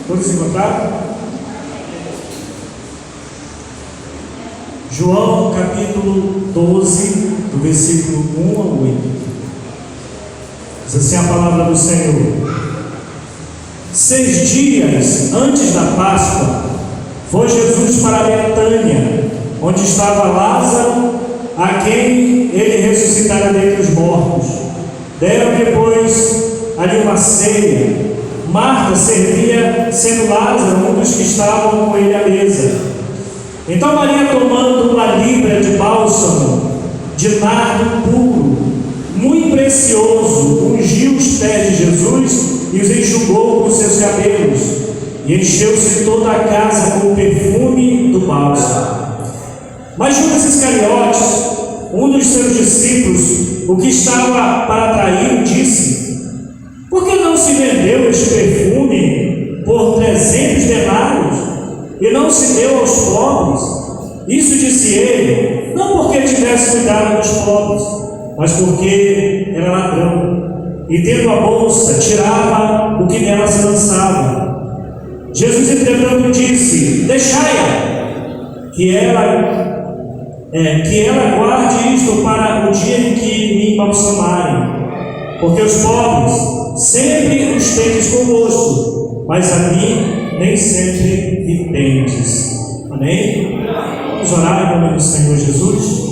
Todos encontraram? João capítulo 12, do versículo 1 ao 8. Diz assim a palavra do Senhor: 6 dias antes da Páscoa, foi Jesus para Betânia, onde estava Lázaro, a quem ele ressuscitara dentre os mortos. Deram depois ali uma ceia. Marta servia, sendo Lázaro um dos que estavam com ele à mesa. Então Maria, tomando uma libra de bálsamo de nardo puro, muito precioso, ungiu os pés de Jesus e os enxugou com seus cabelos, e encheu-se toda a casa com o perfume do bálsamo. Mas Judas Iscariotes, um dos seus discípulos, o que estava para traí-lo, disse: por que não se vendeu este perfume por 300 denários e não se deu aos pobres? Isso disse ele, não porque tivesse cuidado dos pobres, mas porque era ladrão, e tendo a bolsa, tirava o que nela se lançava. Jesus, entretanto, disse: deixai-a, que ela guarde isto para o dia em que me embalsamarem, porque os pobres sempre os tendes convosco, mas a mim nem sempre me tendes. Amém? Vamos orar em nome do Senhor Jesus.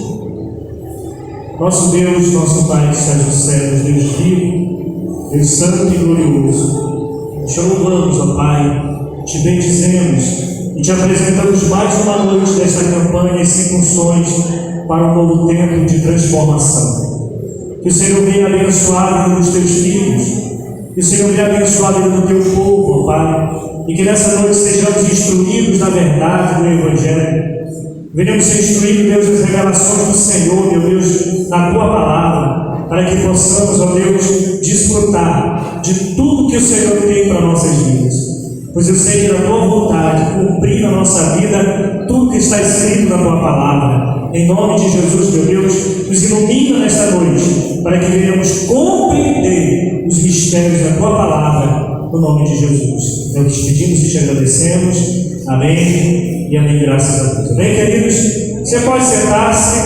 Nosso Deus, nosso Pai que estás nos céus, Deus vivo, Deus santo e glorioso, te louvamos, ó Pai, te bendizemos e te apresentamos mais uma noite desta campanha e 5 unções para um novo tempo de transformação. Que o Senhor venha abençoar a vida dos teus filhos, que o Senhor venha abençoar a vida do teu povo, ó Pai, e que nessa noite sejamos instruídos na verdade do Evangelho. Venhamos ser instruídos, Deus, nas revelações do Senhor, meu Deus, na tua palavra, para que possamos, ó Deus, desfrutar de tudo que o Senhor tem para nossas vidas. Pois eu sei que na tua vontade, cumprir na nossa vida tudo que está escrito na tua palavra. Em nome de Jesus, meu Deus, nos ilumina nesta noite, para que venhamos compreender os mistérios da tua palavra, no nome de Jesus. Então te pedimos e te agradecemos. Amém e amém, graças a Deus. Amém, queridos? Você pode sentar-se.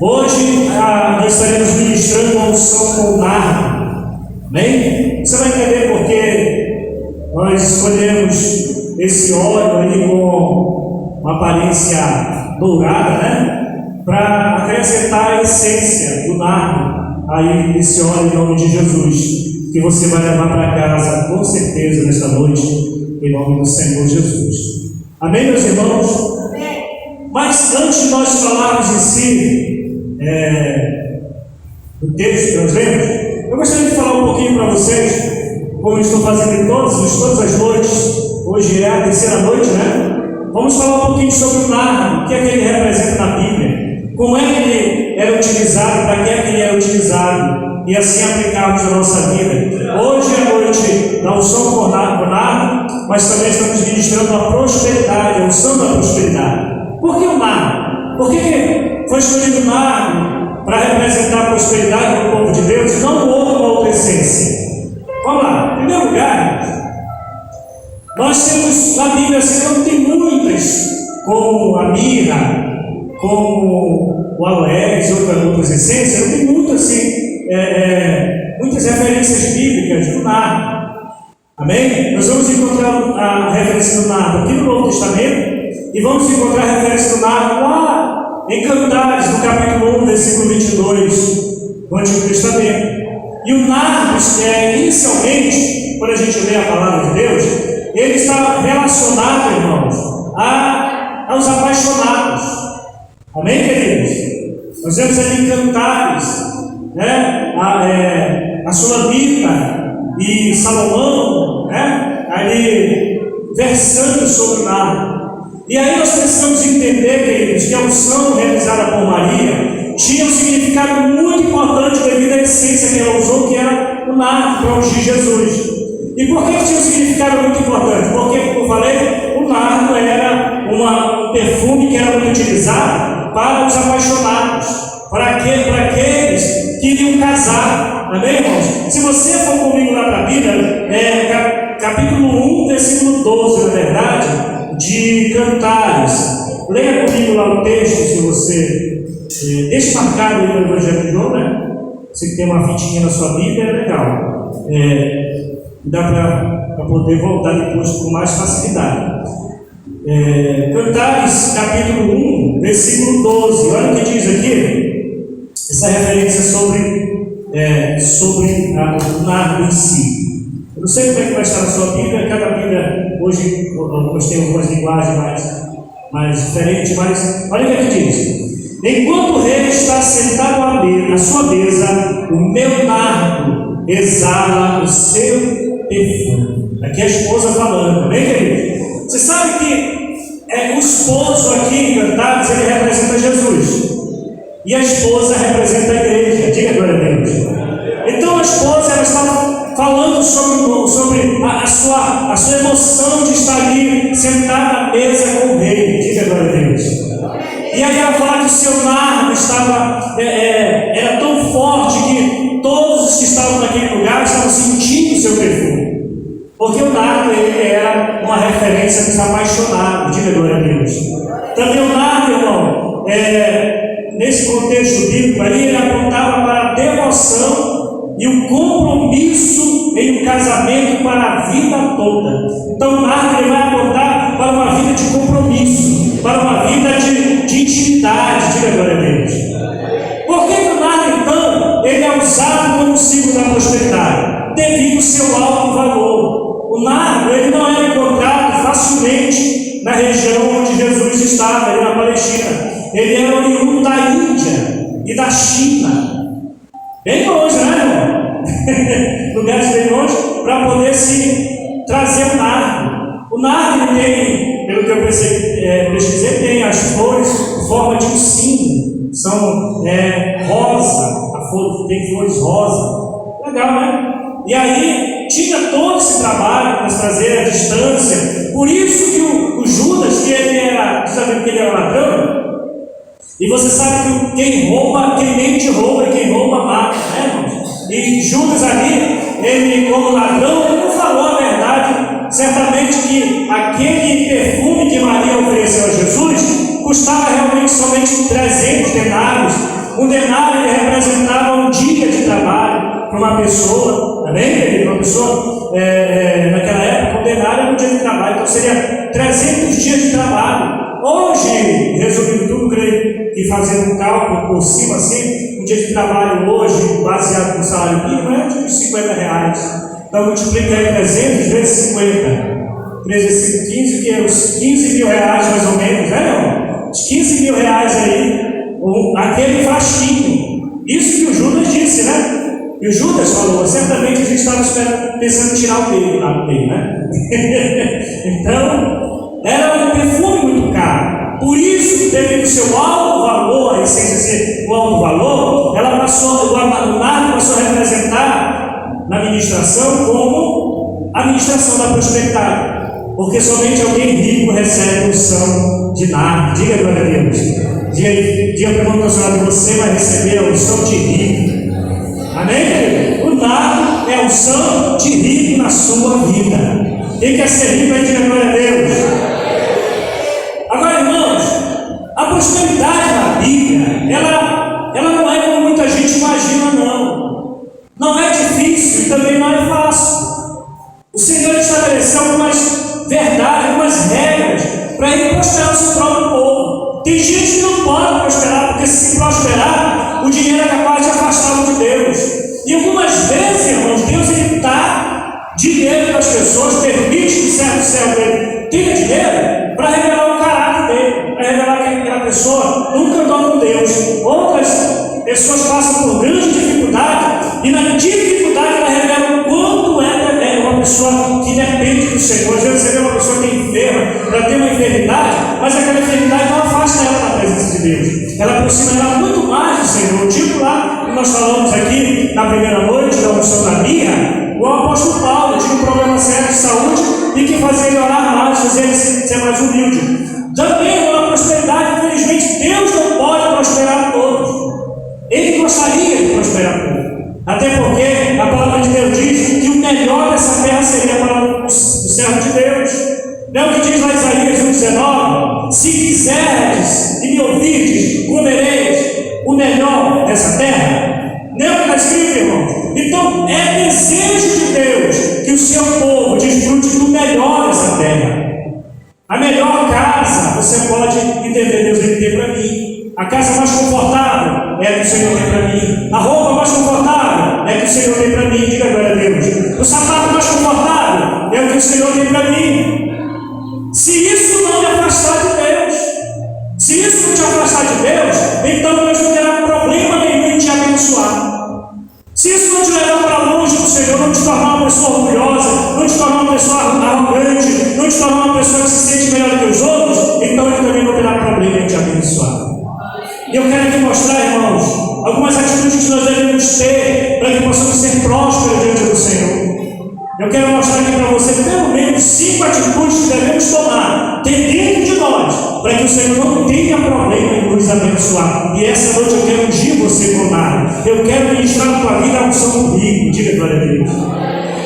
Hoje nós estaremos ministrando uma unção com nardo. Amém? Você vai entender porque nós escolhemos esse óleo aí com uma aparência dourada, né? Para acrescentar a essência do nardo aí nesse óleo em nome de Jesus, que você vai levar para casa com certeza nesta noite, em nome do Senhor Jesus. Amém, meus irmãos? Amém. Mas antes de nós falarmos em si do texto que nós lemos, eu gostaria de falar um pouquinho para vocês, como eu estou fazendo em todas as noites. Hoje é a terceira noite, né? Vamos falar um pouquinho sobre o nardo, o que é que ele representa na Bíblia, como é que ele era utilizado, para que é que ele era utilizado, e assim aplicarmos na nossa vida. Hoje é a noite da unção com nardo, mas também estamos ministrando a prosperidade, a unção da prosperidade. Por que o nardo? Por que foi escolhido o nardo para representar a prosperidade do povo de Deus e não outra essência? Vamos lá. Em primeiro lugar, nós temos na Bíblia, assim, tem muitas, como a mirra, como o aloés e outras essências, não tem muito assim, muitas referências bíblicas do nardo. Amém? Nós vamos encontrar a referência do nardo aqui no Novo Testamento e vamos encontrar a referência do nardo lá em Cantares, no capítulo 1, versículo 22 do Antigo Testamento. E o nardo, inicialmente, quando a gente lê a palavra de Deus, ele está relacionado, irmãos, aos apaixonados. Amém, queridos? Nós vemos ali em Cantares, né? A Sulamita e Salomão, né? Ali versando sobre o nardo. E aí nós precisamos entender, queridos, que a unção realizada por Maria tinha um significado muito importante devido à essência que ela usou, que era o nardo para ungir Jesus. E por que tinha um significado muito importante? Porque, como eu falei, o nardo era um perfume que era muito utilizado para os apaixonados, para aqueles que iriam casar. Amém, irmãos? Se você for comigo lá para a Bíblia, capítulo 1, versículo 12, na verdade, de Cantares. Leia comigo lá o texto, se você deixa marcado aí no Evangelho de João, né? Você tem uma fitinha na sua Bíblia, é legal. Dá para poder voltar depois com mais facilidade. Cantares, capítulo 1, versículo 12. Olha o que diz aqui. Essa referência sobre o nardo em si. Eu não sei como é que vai estar na sua Bíblia. Cada Bíblia, hoje tem algumas linguagens mais diferentes, mas olha o que aqui diz. Enquanto o rei está sentado à sua mesa, o meu nardo exala o seu perfume. Aqui é a esposa falando, bem querido? Você sabe que o esposo aqui em Cantares, ele representa Jesus. E a esposa representa a igreja. Diga glória a Deus. Então a esposa, ela está falando sobre a sua emoção de estar ali sentada à mesa com o rei. Diga glória a Deus. E aí ela fala que o seu nardo era tão forte que todos os que estavam naquele lugar estavam sentindo o seu perfume. Porque o nardo era uma referência dos apaixonados. Diga glória a Deus. Também o nardo, irmão, nesse contexto bíblico ali, ele apontava para a devoção e o compromisso em um casamento para a vida toda. Então o nardo ele vai apontar para uma vida de compromisso, para uma vida de intimidade. Diga glória a Deus. Por que o nardo, então, ele é usado como símbolo da prosperidade? Devido ao seu alto valor. O nardo ele não é encontrado facilmente na região onde Jesus estava, ali na Palestina. Ele era oriundo da Índia e da China. Bem longe, né, irmão? Lugares bem longe, para poder se trazer o nardo. O nardo tem, pelo que eu pesquisei, tem as flores em forma de um sino. São rosa, tem flores rosa. Legal, né? E aí tinha todo esse trabalho para trazer a distância. Por isso que o Judas, que ele era, sabe que ele era ladrão? E você sabe que quem mente rouba e quem rouba mata, né, irmãos? E Judas ali, ele como ladrão, ele não falou a verdade. Certamente que aquele perfume que Maria ofereceu a Jesus custava realmente somente 300 denários. Um denário ele representava um dia de trabalho para uma pessoa, amém, querido? Uma pessoa, naquela época, um denário era um dia de trabalho, então seria 300 dias de trabalho. Hoje, resumindo tudo, creio que fazendo um cálculo por cima assim, um dia de trabalho hoje, baseado no salário mínimo, é de R$50. Então multiplica aí 300 vezes 50. 3 vezes 15, que é uns 15 mil reais mais ou menos, né, não? Os 15 mil reais aí, aquele faixinho. Isso que o Judas disse, né? E o Judas falou, certamente a gente estava pensando em tirar o dele lá do meio, né? Então, era um perfume muito caro. Por isso, devido ao seu alto valor, a essência ser um alto valor, o nardo passou a representar na administração como a administração da prosperidade. Porque somente alguém rico recebe unção de nardo. Diga glória a Deus. Diga para o irmão, você vai receber a unção de rico. Amém, querido? O nardo é a unção de rico na sua vida. Quem quer ser rico aí, diga glória a Deus. Agora, irmãos, a prosperidade na Bíblia, ela não é como muita gente imagina, não. Não é difícil e também não é fácil. O Senhor estabeleceu algumas verdades, algumas regras para ele prosperar o seu próprio povo. Tem gente que não pode prosperar, porque se prosperar, o dinheiro é capaz de afastá-lo de Deus. E algumas vezes, irmãos, Deus ele dá dinheiro para as pessoas, permite que certo servo dele tenha dinheiro para revelar o caráter dele, para revelar que aquela pessoa nunca andou com Deus. Outras pessoas passam por grande dificuldade e na dificuldade ela revela o quanto é uma pessoa que depende do Senhor. Às vezes você vê uma pessoa que é enferma, ela tem uma enfermidade, mas aquela enfermidade não afasta ela da presença de Deus. Ela aproxima ela muito mais do Senhor. Tipo lá que nós falamos aqui na primeira noite da unção da Bia, o apóstolo Paulo tinha um problema sério de saúde e que fazia ele orar mais, fazia ele ser mais humilde. Também na prosperidade, infelizmente, Deus não pode prosperar todos. Ele gostaria de prosperar todos. Até porque a palavra de Deus diz que o melhor dessa terra seria para os servo de Deus. Não é o que diz lá em Isaías 1,19? Se quiserdes e me ouvirdes, comereis o melhor dessa terra. Não é o que está escrito, irmãos? Então, é desejo de Deus que o seu povo desfrute do melhor dessa terra. A melhor casa, você pode entender, Deus ele tem para mim. A casa mais confortável é a que o Senhor tem para mim. A roupa mais confortável é a que o Senhor tem para mim. Diga agora a Deus. O sapato mais confortável é o que o Senhor tem para mim. Se isso não me afastar de Deus, se isso não te afastar de Deus, então Deus não terá problema nenhum em te abençoar. Se isso não te levar para longe do Senhor, não te tornar uma pessoa orgulhosa, não te tornar uma pessoa arrogante, não te tornar uma pessoa que se sente melhor que os outros, então Ele também não terá problema em te abençoar. E eu quero aqui mostrar, irmãos, algumas atitudes que nós devemos ter para que possamos ser prósperos diante do Senhor. Eu quero mostrar aqui para você pelo menos 5 atitudes que devemos tomar, ter dentro de nós, para que o Senhor não tenha problema em nos abençoar. E essa noite eu quero ungir você com nada. Eu quero ministrar na tua vida a unção do rico. Diga glória a Deus.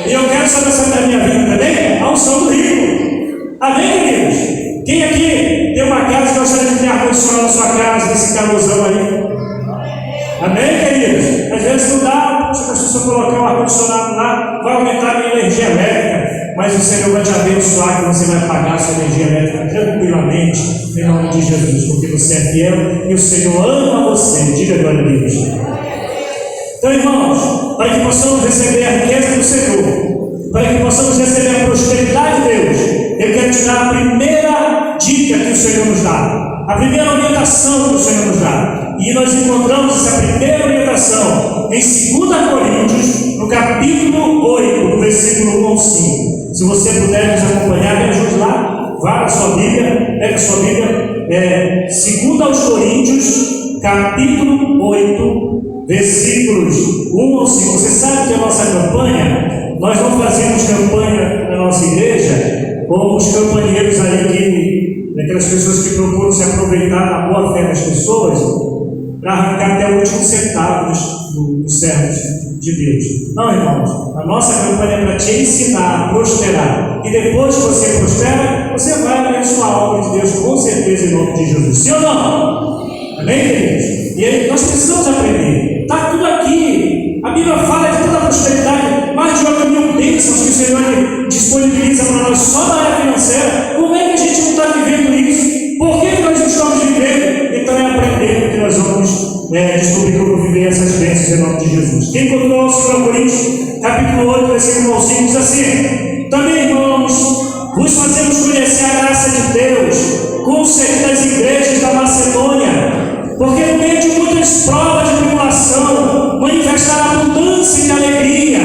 E eu quero saber se na minha vida também a unção do rico. Amém, queridos? Quem aqui tem uma casa e gostaria de ter ar-condicionado na sua casa, nesse calorzão aí? Amém, queridos? Às vezes não dá, se você colocar um ar-condicionado lá, vai aumentar a minha energia elétrica, mas o Senhor vai te abençoar, que você vai pagar a sua energia elétrica tranquilamente, em nome de Jesus, porque você é fiel e o Senhor ama você. Diga glória a Deus. Então, irmãos, para que possamos receber a riqueza do Senhor, para que possamos receber a prosperidade de Deus, eu quero te dar a primeira dica que o Senhor nos dá, a primeira orientação que o Senhor nos dá. E nós encontramos essa primeira orientação em 2 Coríntios, no capítulo 8, no versículo 1 ao 5. Se você puder nos acompanhar, me ajude lá, vá na sua Bíblia, pega a sua Bíblia, 2 Coríntios, capítulo 8, versículos 1 ao 5. Você sabe que a nossa campanha, nós não fazemos campanha na nossa igreja, como os campanheiros ali, daquelas pessoas que procuram se aproveitar da boa fé das pessoas, para arrancar até o último centavo dos servos de Deus. Não, irmãos, a nossa campanha é para te ensinar a prosperar. E depois que você prospera, você vai abençoar a obra de Deus, com certeza, em nome de Jesus. Sim ou não? Amém, queridos? E aí, nós precisamos aprender. Está tudo aqui. A Bíblia fala de toda a prosperidade, mais de 8.000 bênçãos que o Senhor disponibiliza para nós só na área financeira. Como é que a gente não está vivendo isso? Por que nós não estamos vivendo? Então é aprender que nós vamos descobrir como viver essas bênçãos em nome de Jesus. Quem encontrou o 2 Coríntios, capítulo 8, versículo 1 ao 5, diz assim: também, irmãos, vos fazemos conhecer a graça de Deus com o serviço das igrejas da Macedônia, porque no meio de muitas provas de tribulação manifestaram abundância de alegria,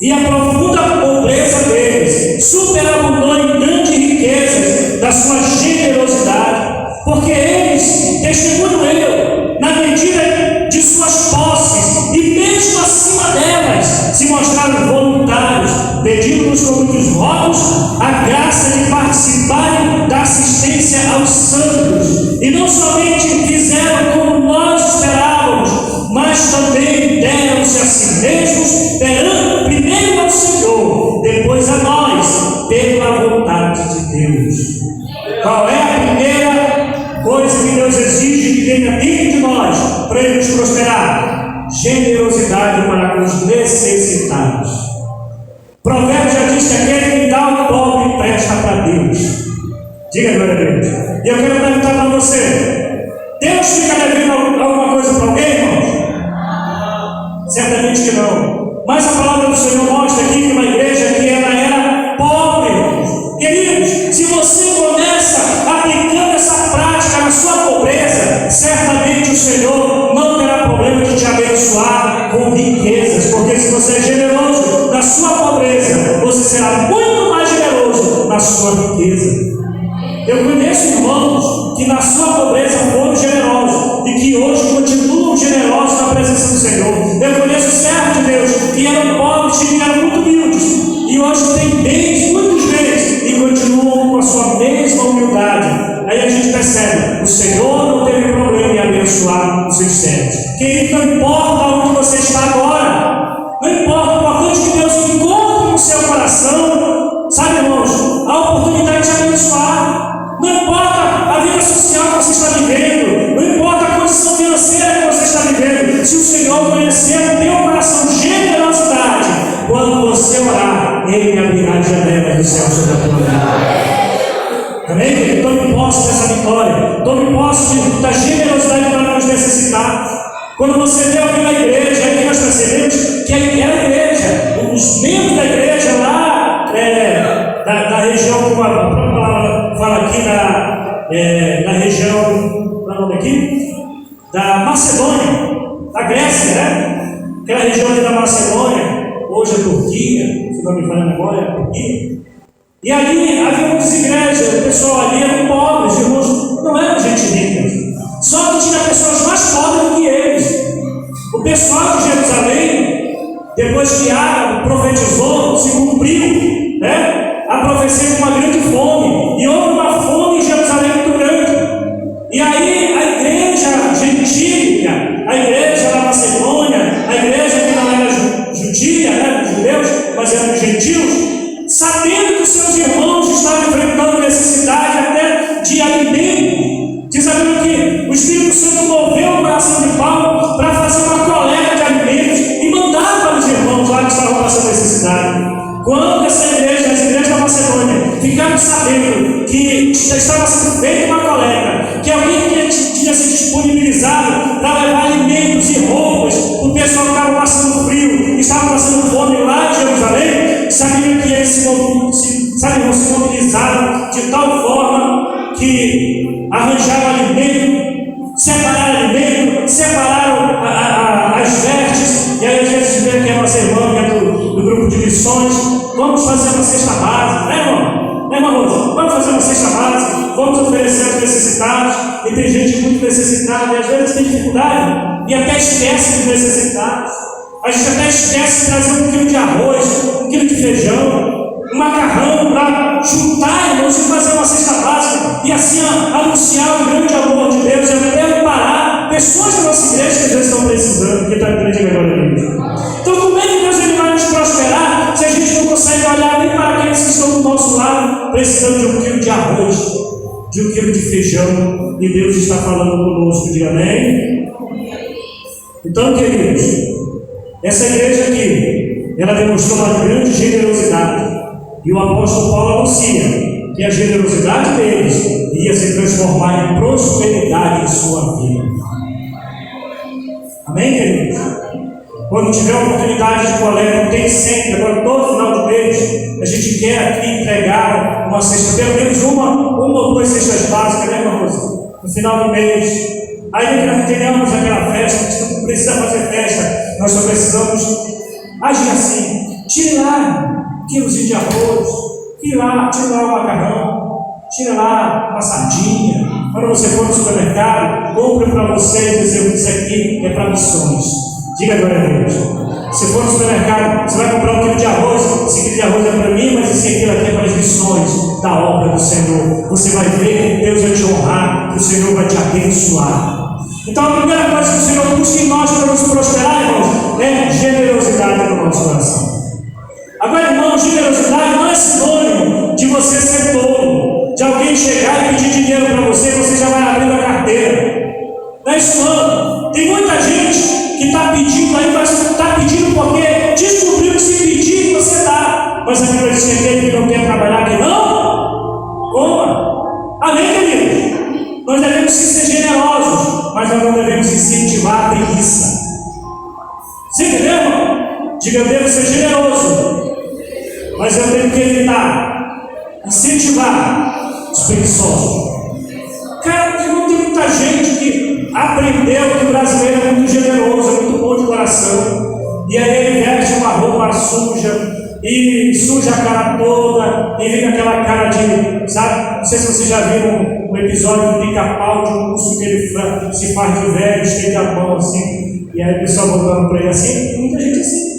e a profunda pobreza deles superabundou em grandes riquezas da sua generosidade, porque eles, testemunho eu, na medida de suas posses, e mesmo acima delas, se mostraram voluntários, pedindo-nos com muitos votos a graça de participarem da assistência aos santos. E não somente fizeram como nós esperávamos, mas também deram-se a si mesmos, perante primeiro ao Senhor, depois a nós, pela vontade de Deus. Qual é a primeira coisa que Deus exige que tenha dentro de nós para Ele nos prosperar? Generosidade para com os necessitados. Provérbios já diz que aquele que dá ao pobre presta para Deus. Diga glória a Deus. E eu quero perguntar para você: Deus fica devendo alguma coisa para alguém, irmãos? Certamente que não. Mas a palavra do Senhor mostra aqui que uma igreja que ela era pobre, irmãos. Queridos, se você começa aplicando essa prática na sua pobreza, certamente o Senhor não terá problema de te abençoar com riquezas, porque se você é generoso na sua pobreza, você será muito mais generoso na sua riqueza. Eu conheço irmãos que na sua pobreza foram generosos e que hoje continuam generosos na presença do Senhor. Eu conheço servos de Deus que eram pobres de Senhor conhecer o teu coração, generosidade, quando você orar, Ele abrirá as janelas do céu sobre a tua vida. Amém, querido? Tome posse dessa vitória, tome posse da generosidade para nos necessitar. Quando você vê alguém na igreja, aqui nós percebemos que é a igreja, os membros da igreja lá da região, como a própria palavra fala aqui, da região, qual é o nome aqui? Da Macedônia, da Grécia, né? Aquela região ali da Macedônia, hoje é Turquia, se não me falha a memória, é Turquia. E ali havia muitas igrejas, o pessoal ali eram pobres, irmãos, não eram gente rica. Só que tinha pessoas mais pobres do que eles. O pessoal de Jerusalém, depois que Ágabo profetizou, se cumpriu, né? A profecia de uma grande fome. E houve uma fome em Jerusalém muito grande. E aí a igreja gentílica, a igreja da Macedônia, a igreja que não era judia, né, dos judeus, mas eram gentios, sabendo que os seus irmãos estavam enfrentando necessidade até de alimento, diz a Bíblia que o Espírito Santo moveu o coração de Paulo para fazer uma coleta de alimentos e mandar para os irmãos lá que estavam passando necessidade. Quando essa igreja, as igrejas da Macedônia, ficaram sabendo que estava sendo feita uma coleta, que alguém tinha se disponibilizado para levar alimentos e roupas, o pessoal estava passando frio, estava passando fome lá em Jerusalém, sabiam que eles se mobilizaram de tal forma que arranjaram alimento, separaram as vestes, e aí às vezes vê que é nossa irmã, que é do grupo de missões, vamos fazer uma cesta básica, né, irmão? Né, irmão Rosa? Vamos fazer uma cesta básica, vamos oferecer aos necessitados, e tem gente muito necessitada, e às vezes tem dificuldade, e até esquece dos necessitados. A gente até esquece de trazer 1 quilo de arroz, 1 quilo de feijão, um macarrão para juntar, irmãos, e fazer uma cesta básica, e assim anunciar o grande amor de Deus, e até amparar pessoas da nossa igreja que às vezes estão precisando, que está aprendendo agora a Deus. Então, como é que Deus ele vai nos prosperar se a gente não consegue olhar nem para aqueles que estão do nosso lado, precisando de 1 quilo de arroz, de 1 quilo de feijão, e Deus está falando conosco, diga amém? Então, queridos, essa igreja aqui, ela demonstrou uma grande generosidade. E o apóstolo Paulo anuncia que a generosidade deles ia se transformar em prosperidade em sua vida. Amém, queridos? Quando tiver oportunidade de coleta, tem sempre, agora todo final de mês, a gente quer aqui entregar uma cesta, pelo menos uma ou 2 cestas básicas, né, irmãos? No final do mês. Aí que nós tenhamos aquela festa, a gente não precisa fazer festa, nós só precisamos agir assim. Tire lá quilos de arroz, tire lá o macarrão, tire lá uma sardinha. Quando você for no supermercado, compre para você e dizer: isso aqui é para missões. Diga agora a Deus. Se for no supermercado, você vai comprar 1 quilo de arroz, esse quilo de arroz é para mim, mas esse aqui é para as missões da obra do Senhor. Você vai ver que Deus vai te honrar, que o Senhor vai te abençoar. Então a primeira coisa que o Senhor busca em nós para nos prosperar, irmãos, é generosidade no nosso coração. Agora, irmão, generosidade não é sinônimo de você ser tolo, de alguém chegar e pedir dinheiro para você e você já vai abrindo a carteira. Não é isso não. Tem muita gente que está pedindo aí, mas está pedindo porque descobriu que se pedir você dá. Mas a Bíblia diz que aquele que não quer trabalhar que não coma. Amém, queridos? Nós devemos ser generosos, mas nós não devemos incentivar a preguiça. Você entendeu, irmão? Diga: eu devo ser generoso, mas eu tenho que evitar, incentivar os preguiçosos. Cara, porque não tem muita gente que aprendeu que o brasileiro é muito generoso, é muito bom de coração, e aí ele veste uma roupa suja, e suja a cara toda, e fica aquela cara de, sabe? Não sei se vocês já viram um episódio do Pica-Pau, de um urso que ele se faz de velho, estende a mão assim, e aí o pessoal voltando para ele assim, tem muita gente assim.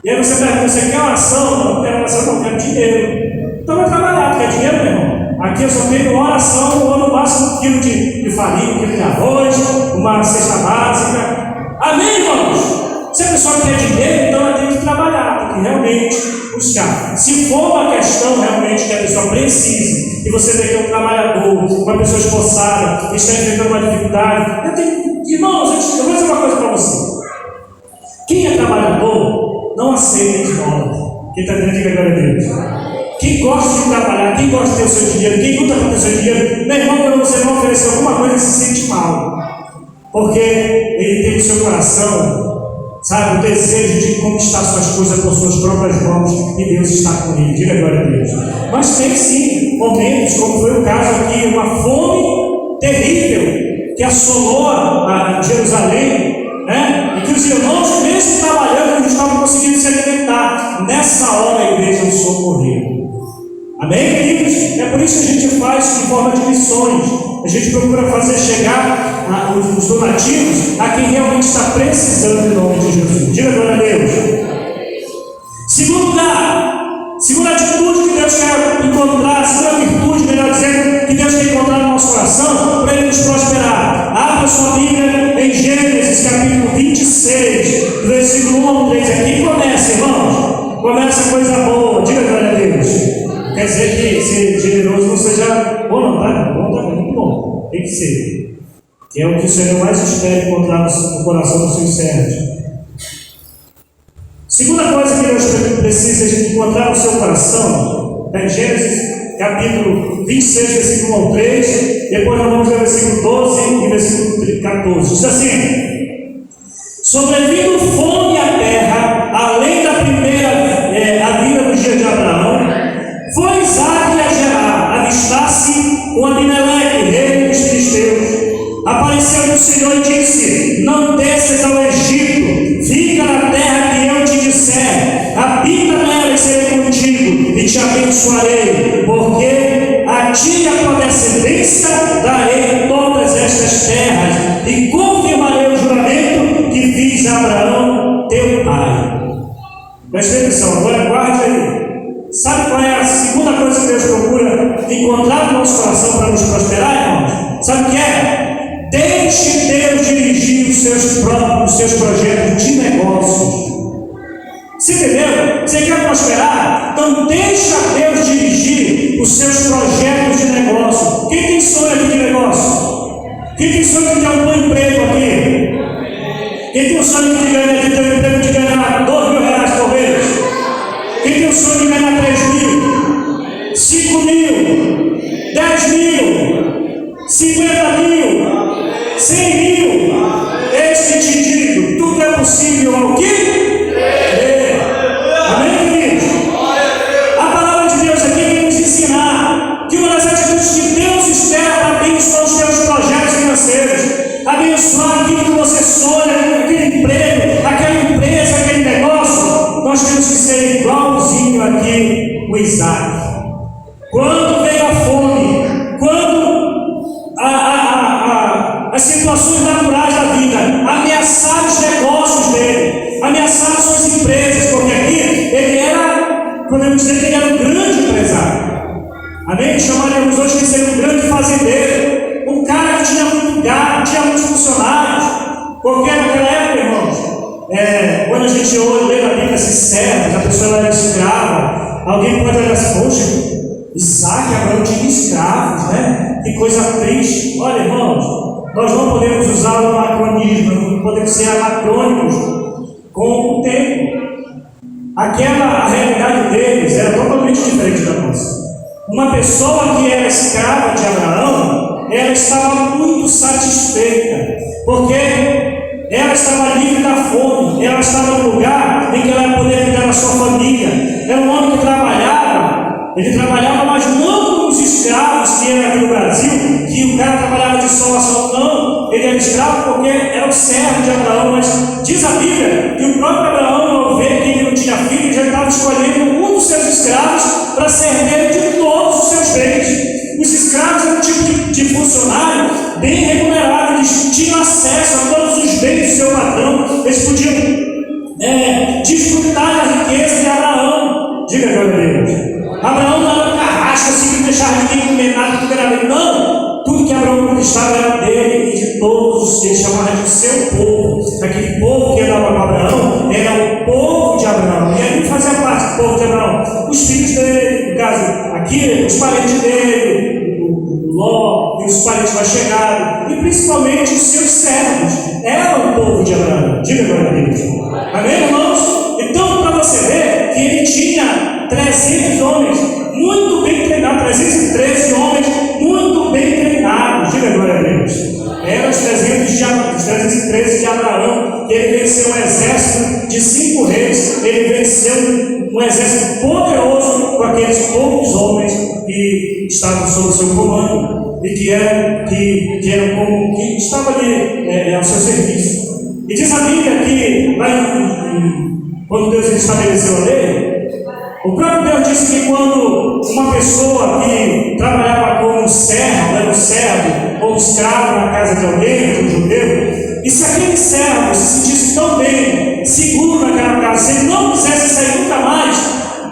E aí você pergunta: você quer oração? Não quero oração, não quero dinheiro. Então vai trabalhar, quer dinheiro, meu irmão? Aqui eu só tenho oração, ou no máximo 1 quilo de farinha, 1 quilo de arroz, uma cesta básica. Amém, irmãos? Se a pessoa quer dinheiro, então ela tem que trabalhar, tem que realmente buscar. Se for uma questão realmente que a pessoa precisa, e você vê que é um trabalhador, uma pessoa esforçada, que está enfrentando uma dificuldade, irmãos, eu vou dizer uma coisa para você. Quem é trabalhador não aceita esmola. Quem está dentro, diga glória a Deus. Quem gosta de trabalhar, quem gosta de ter o seu dinheiro, quem luta para ter o seu dinheiro, meu irmão, quando você não oferecer alguma coisa, se sente mal. Porque ele tem no seu coração, sabe, o desejo de conquistar suas coisas por suas próprias mãos, e Deus está com ele. Diga glória a Deus. Mas tem sim momentos, como foi o caso aqui, uma fome terrível que assolou a Jerusalém, né? E que os irmãos, mesmo trabalhando, não estavam conseguindo se alimentar. Nessa hora a igreja socorreu. Amém, queridos? É por isso que a gente faz de forma de missões. A gente procura fazer chegar os donativos a quem realmente está precisando em nome de Jesus. Diga glória a Deus. Segundo lugar, segunda atitude que Deus quer encontrar, segunda virtude, melhor dizendo, que Deus quer encontrar no nosso coração para Ele nos prosperar. Abra sua Bíblia em Gênesis capítulo 26, versículo 1 ao 3. Aqui começa, irmãos. Começa coisa boa. Diga glória a Deus. Quer dizer que ser generoso não seja bom, não, tá? Bom, tá muito bom. Tem que ser. Que é o que o Senhor mais espera encontrar no coração dos seus servos. Segunda coisa que Deus precisa encontrar no seu coração, é Gênesis capítulo 26, versículo 1 ao 3. Depois nós vamos ler o versículo 12 e versículo 14. Diz assim: sobrevindo fome à terra, além da primeira a vida no dia de Abraão, foi Isaque a Gerar, avistar-se com Abimeleque, rei dos filisteus. Apareceu o Senhor e disse: não desças ao Egito, fica na terra que eu te disser, habita nela e serei contigo, e te abençoarei, porque a ti e a tua descendência darei todas estas terras, e confirmarei o juramento que fiz a Abraão, teu pai. Presta atenção, agora guarde aí. Sabe qual é a segunda coisa que Deus procura encontrar no nosso coração para nos prosperar, irmãos? Sabe o que é? Deixe Deus dirigir os seus projetos de negócios. Você entendeu? Você quer prosperar? Então deixa Deus dirigir os seus projetos de negócio. Quem tem sonho aqui de negócio? Quem tem sonho de ter um bom emprego aqui? Quem tem um sonho de ter um emprego de ganhar R$2.000 por mês? Quem tem o sonho de ganhar 3.000, 5.000, 10.000, 50.000, 100.000? Eis que te digo, tudo é possível ao que? Amém, queridos? A palavra de Deus aqui vem nos ensinar que uma das atitudes que Deus espera para abençoar os teus projetos financeiros, abençoar aquilo que você sonha, aquele emprego, aquela empresa, aquele negócio. Nós temos que ser igualzinho aqui o Isaque. Quando veio a fome, quando as situações naturais da vida ameaçaram os negócios dele, ameaçaram suas empresas, porque aqui ele era, podemos dizer que ele era um grande empresário. Amém? Chamaríamos hoje de ser um grande fazendeiro, um cara que tinha muito gado, tinha muitos funcionários, porque naquela época, irmãos, quando a gente lê na Bíblia esses servos, a pessoa era escrava, alguém pode olhar assim: poxa, Isaque, Abraão tinha escravos, né? Que coisa triste. Olha, irmãos, nós não podemos usar o anacronismo, não podemos ser anacrônicos com o tempo. A realidade deles era totalmente diferente da nossa. Uma pessoa que era escrava de Abraão, ela estava muito satisfeita, porque ela estava livre da fome, ela estava no lugar em que ela ia poder cuidar da sua família. Era um homem que trabalhava, ele trabalhava, mas não como os escravos que eram aqui no Brasil, que o cara trabalhava de sol a sol, não, ele era escravo porque era o servo de Abraão. Mas diz a Bíblia que o próprio Abraão, ao ver que ele não tinha filho, já estava escolhendo um dos seus escravos para ser herdeiro de todos os seus bens. Os escravos eram um tipo de funcionário bem remunerado, eles tinham acesso a todos os bens do seu patrão, eles podiam desfrutar da riqueza de Abraão. Diga glória a Deus. Abraão não era um carrasco assim que deixava ninguém comer nada, tudo era dele. Não, tudo que Abraão conquistava era dele e de todos os, ele chamava de seu povo. Aquele povo que andava com Abraão era o povo de Abraão, e ele fazia parte do povo de Abraão. Os filhos dele, no caso aqui, os parentes dele, o Ló e os parentes mais chegados, e principalmente os seus servos, eram o povo de Abraão. Diga glória a Deus. Amém, irmãos? Então, para você ver que ele tinha 300 homens muito bem treinados, 313 homens muito bem treinados. Diga glória a Deus. Eram os 313 de Abraão, que ele venceu um exército de 5 reis, ele venceu um exército poderoso com aqueles poucos homens que estavam sob o seu comando e que estavam ali ao seu serviço. E diz a Bíblia que quando Deus estabeleceu a lei, o próprio Deus disse que quando uma pessoa que trabalhava como servo, era um servo ou escravo na casa de alguém, de um judeu, e se aquele servo se sentisse tão bem, seguro naquela casa, se ele não quisesse sair nunca mais,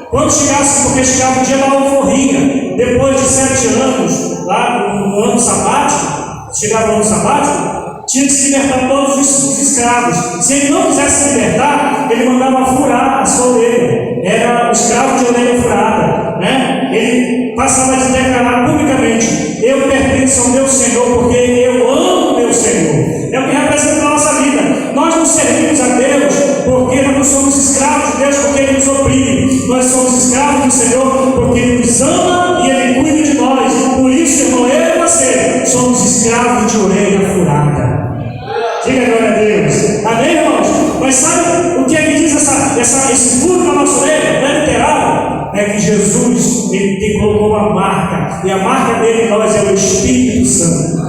quando chegasse, porque chegava o dia da alforria, depois de 7 anos, lá no ano sabático, chegava o ano sabático, tinha que se libertar todos os escravos. Se ele não quisesse se libertar, ele mandava furar a sua orelha. Era o escravo de orelha furada, né? Ele passava a declarar publicamente: eu pertenço ao meu Senhor, porque eu amo o meu Senhor. É o que representa a nossa vida. Nós não servimos a Deus porque nós não somos escravos de Deus, porque Ele nos oprime. Nós somos escravos do Senhor porque Ele nos ama e Ele cuida de nós. Por isso, irmão, eu e você somos escravos de orelha furada. Diga glória a Deus. Amém, irmãos? Mas sabe o que é que diz esse furo na nossa orelha? Não é literal. É que Jesus, Ele colocou uma marca. E a marca dele em nós é o Espírito Santo.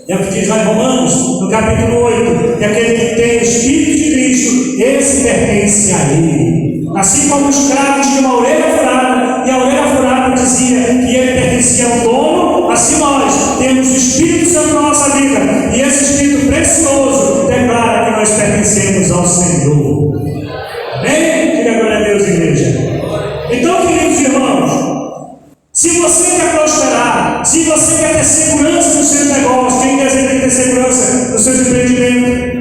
É o que diz lá em Romanos, no capítulo 8, que aquele que tem o Espírito de Cristo, esse pertence a Ele. Assim como o escravo tinha uma orelha furada, e a orelha furada dizia que ele pertencia ao dono, assim nós temos o Espírito Santo na nossa vida, e esse Espírito precioso declara que nós pertencemos ao Senhor. Amém? Diga glória a Deus, igreja. Então, queridos irmãos, se você quer prosperar, se você quer ter segurança nos seus negócios, quem deseja ter segurança nos seus empreendimentos,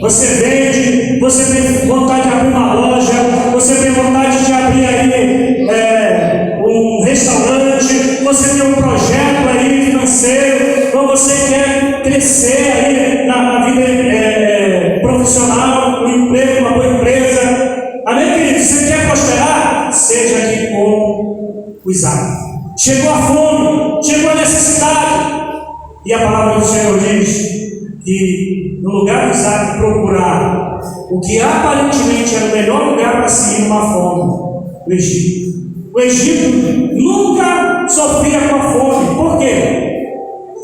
você vende, você tem vontade de abrir uma loja, você tem vontade de abrir aí um restaurante, você tem um projeto aí financeiro, ou você quer crescer aí na vida profissional, um emprego, uma boa empresa. Amém, querido? Você quer prosperar? Seja aqui como o Isaac. Chegou a fome, chegou a necessidade, e a palavra do Senhor diz que no lugar de Isaac procurar o que aparentemente era o melhor lugar para se ir numa fome, o Egito. O Egito nunca sofria com a fome. Por quê?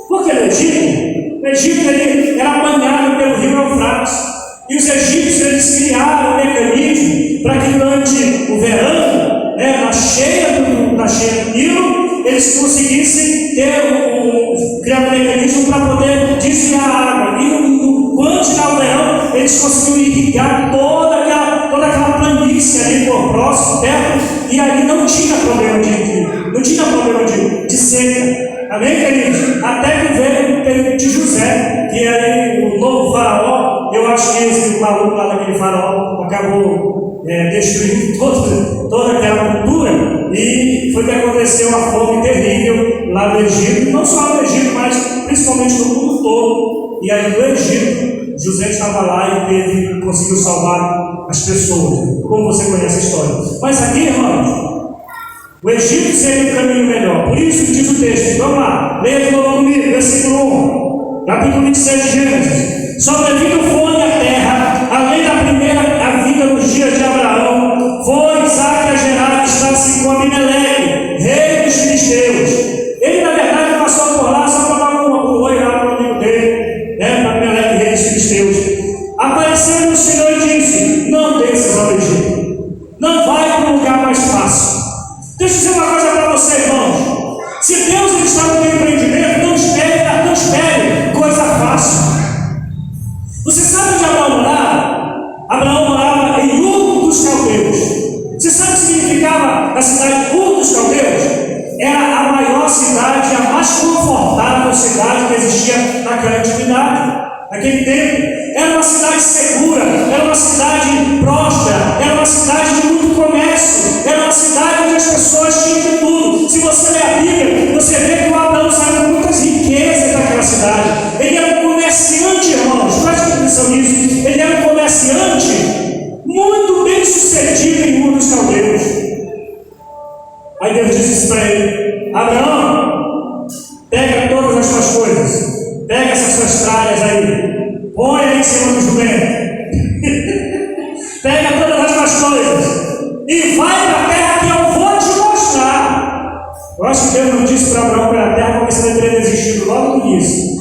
Porque o Egito ele era banhado pelo rio Eufrates. E os egípcios eles criaram um mecanismo para que durante o verão, na cheia do Nilo, eles conseguissem criar um mecanismo para poder desviar a água. E quando chegar o verão, eles conseguiram irrigar toda aquela planície ali por próximo, perto, e ali não tinha problema de seca. Amém, queridos? Até que veio o período de José, que aí o novo faraó, eu acho que esse maluco lá daquele faraó acabou destruindo toda aquela cultura, e foi que aconteceu uma fome terrível lá no Egito, não só no Egito, mas principalmente no mundo todo. E aí no Egito, José estava lá e conseguiu salvar as pessoas, como você conhece a história. Mas aqui, irmãos, o Egito seria um caminho melhor. Por isso diz o texto, vamos lá, leia de novo comigo, versículo 1, capítulo 26 de Gênesis. Sobrevindo fome à terra, além da primeira vida nos dias de Abraão, foi Isaac a Gerar, que está-se com Abimeleque, rei dos filisteus. Ele, na verdade, passou por lá só para dar um oi lá para o amigo dele, para Abimeleque, rei dos filisteus. Apareceu o Senhor e disse: não desças ao Egito, não vai para um lugar mais fácil. Deixa eu dizer uma coisa para você, irmãos. Se Deus está no teu empreendimento, não espere coisa fácil. Você sabe onde Abraão disse para ele: Abraão, pega todas as tuas coisas, pega essas suas tralhas aí, põe aí em cima do jumento, pega todas as tuas coisas e vai para a terra que eu vou te mostrar. Eu acho que Deus não disse para Abraão para a terra porque você teria desistido logo do início.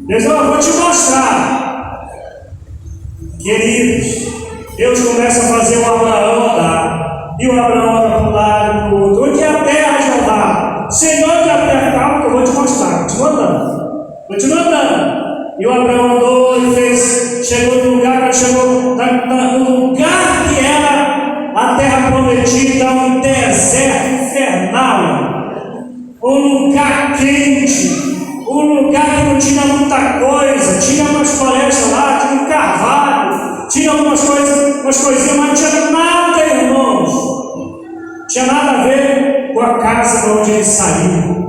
Deus não, eu vou te mostrar. Queridos, Deus começa a fazer o Abraão andar, e o Abraão anda para um lado e para o outro. Onde é a terra, Jeová? Senhor, onde é a terra? Calma que eu vou te mostrar. Continua andando. E o Abraão andou e chegou no lugar, chegou no lugar que era a terra prometida, um deserto infernal, um lugar quente, um lugar que não tinha muita coisa, tinha umas florestas lá, tinha um carvalho, tinha algumas coisas, umas coisinhas, mas não tinha nada, irmãos. Tinha nada a ver com a casa de onde ele saiu,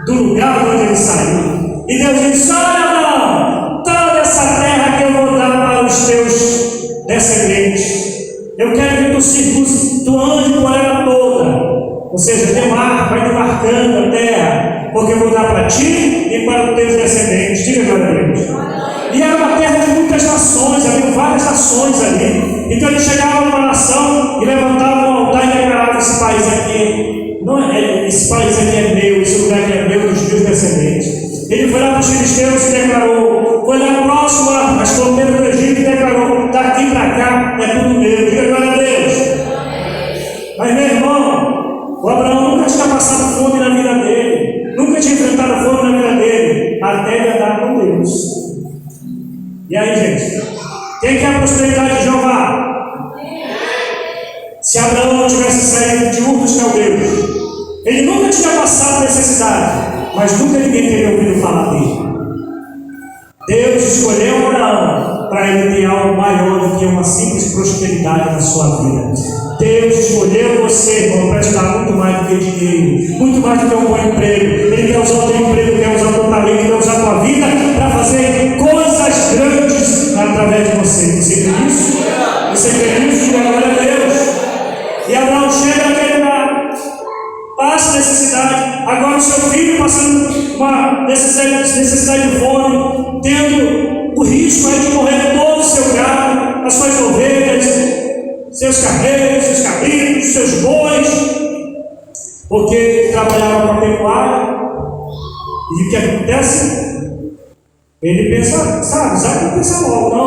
do lugar de onde ele saiu. E Deus disse: olha, não, toda essa terra que eu vou dar para os teus descendentes, eu quero que tu circundes, tu ande por ela toda. Ou seja, vai demarcando a terra, porque eu vou dar para ti e para os teus descendentes. Diga glória a Deus. E era uma terra de muitas nações, havia várias nações ali. Então ele chegava numa nação e levantava um altar e declarava: esse país aqui, esse país aqui é meu, esse lugar aqui é meu, dos meus descendentes. Ele foi lá para os filisteus e declarou, foi lá próximo às fronteiras do Egito e declarou: daqui para cá é tudo meu. Diga glória a Deus. Mas meu irmão, o Abraão nunca tinha passado fome na vida dele, nunca tinha enfrentado fome na vida dele, até ele andar com Deus. E aí, gente, quem quer a prosperidade de Jeová? Se Abraão não tivesse saído de Ur dos Caldeus, ele nunca tinha passado necessidade, mas nunca ninguém teria ouvido falar dele. Deus escolheu Abraão para ele ter algo maior do que uma simples prosperidade na sua vida. Deus escolheu você, irmão, para te dar muito mais do que dinheiro, muito mais do que um bom emprego. Ele quer usar o teu emprego, quer usar o teu talento, quer usar a tua vida para fazer coisas grandes através de você. Você crê nisso? Você crê nisso? Glória a Deus. E Abraão chega naquele lugar, passa necessidade. Agora o seu filho passando uma necessidade de fome, tendo o risco de morrer todo o seu gado, as suas ovelhas, seus carneiros, seus cabritos, seus bois, porque ele trabalhava com a pecuária. E o que acontece? Ele pensa, sabe, pensa logo: não,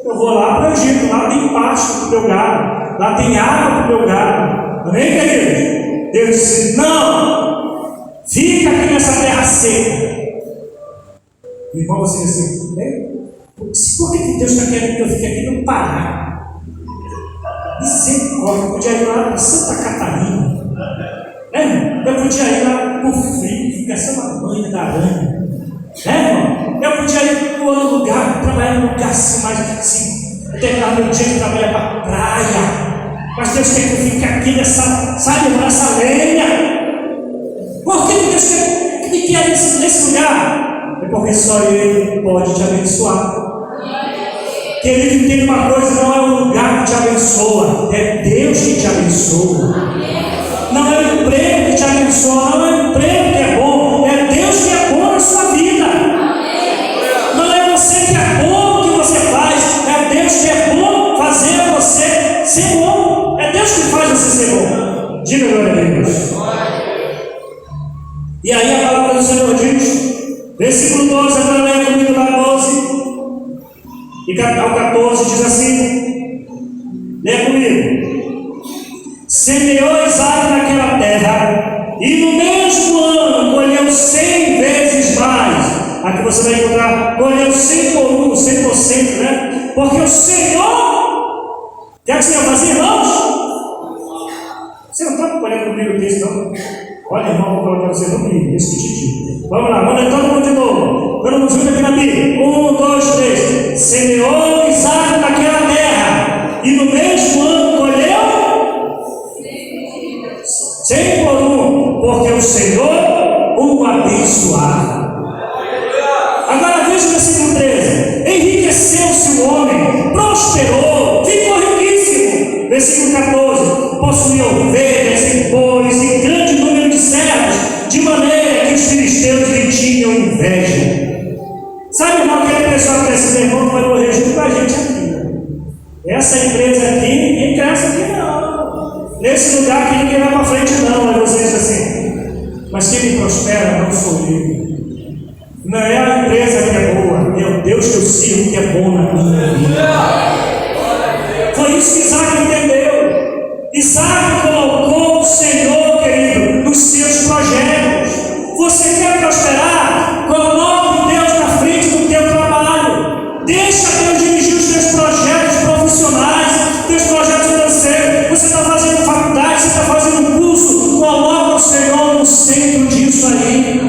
eu vou lá para o Egito, lá tem pasto para o meu gado, lá tem água para o meu gado. Amém, queridos? Deus disse: não, fica aqui nessa terra seca. Irmão, você diz assim: por que Deus está querendo que eu fique aqui no Pará? Misericórdia, eu podia ir lá para Santa Catarina, eu podia ir lá para o frio, ficar só uma banha da aranha, irmão? Eu podia ir para outro lugar, trabalhar num lugar assim, mais assim, terminar meu dia de trabalhar para a praia. Mas Deus quer que eu fique aqui nessa lenha. Por que Deus quer que me quer nesse lugar? É porque só Ele pode te abençoar. Querido, entenda uma coisa: não é o lugar que te abençoa, é Deus que te abençoa. Não é o emprego que te abençoa, não é o emprego que é bom, é Deus que é bom na sua vida. Não é você que é bom no que você faz, é Deus que é bom fazer você ser bom. É Deus que faz você ser bom. Diga glória a Deus. E aí a palavra do Senhor diz, versículo 12, agora leia comigo lá 12. E ao 14 diz assim: leia comigo: semeou Isaac naquela terra, e no mesmo ano colheu 100 vezes mais. Aqui você vai encontrar, colheu 100 por 1, 100%, né? Porque o Senhor, quer que você fazer, irmãos? Você não está acompanhando comigo o texto, não? Olha, irmão, vou colocar você no livro, isso que te digo. Vamos lá, vamos ler todo mundo de novo. Todo mundo junto aqui na Bíblia. 1, 2, 3. Semeou Isaac naquela terra, e no mesmo ano colheu 100 por 1, porque o Senhor o abençoava. Agora veja o versículo 13: enriqueceu-se o homem, prosperou, ficou riquíssimo. Versículo 14: possuía ovelhas e bois e grande número de essa empresa aqui, ninguém cresce aqui não. Nesse lugar aqui ninguém vai para frente não. Aí você diz assim, mas quem me prospera não sou eu. Não é a empresa que é boa, é o Deus que eu sirvo que é bom na minha vida. Foi isso que Isaac entendeu. Isaac colocou o Senhor, querido, nos seus projetos. Você quer prosperar? Coloque Deus na frente do teu trabalho. Deixa Deus dirigir os teus projetos profissionais, teus projetos financeiros. Você está fazendo faculdade, você está fazendo um curso, coloca o Senhor no centro disso aí.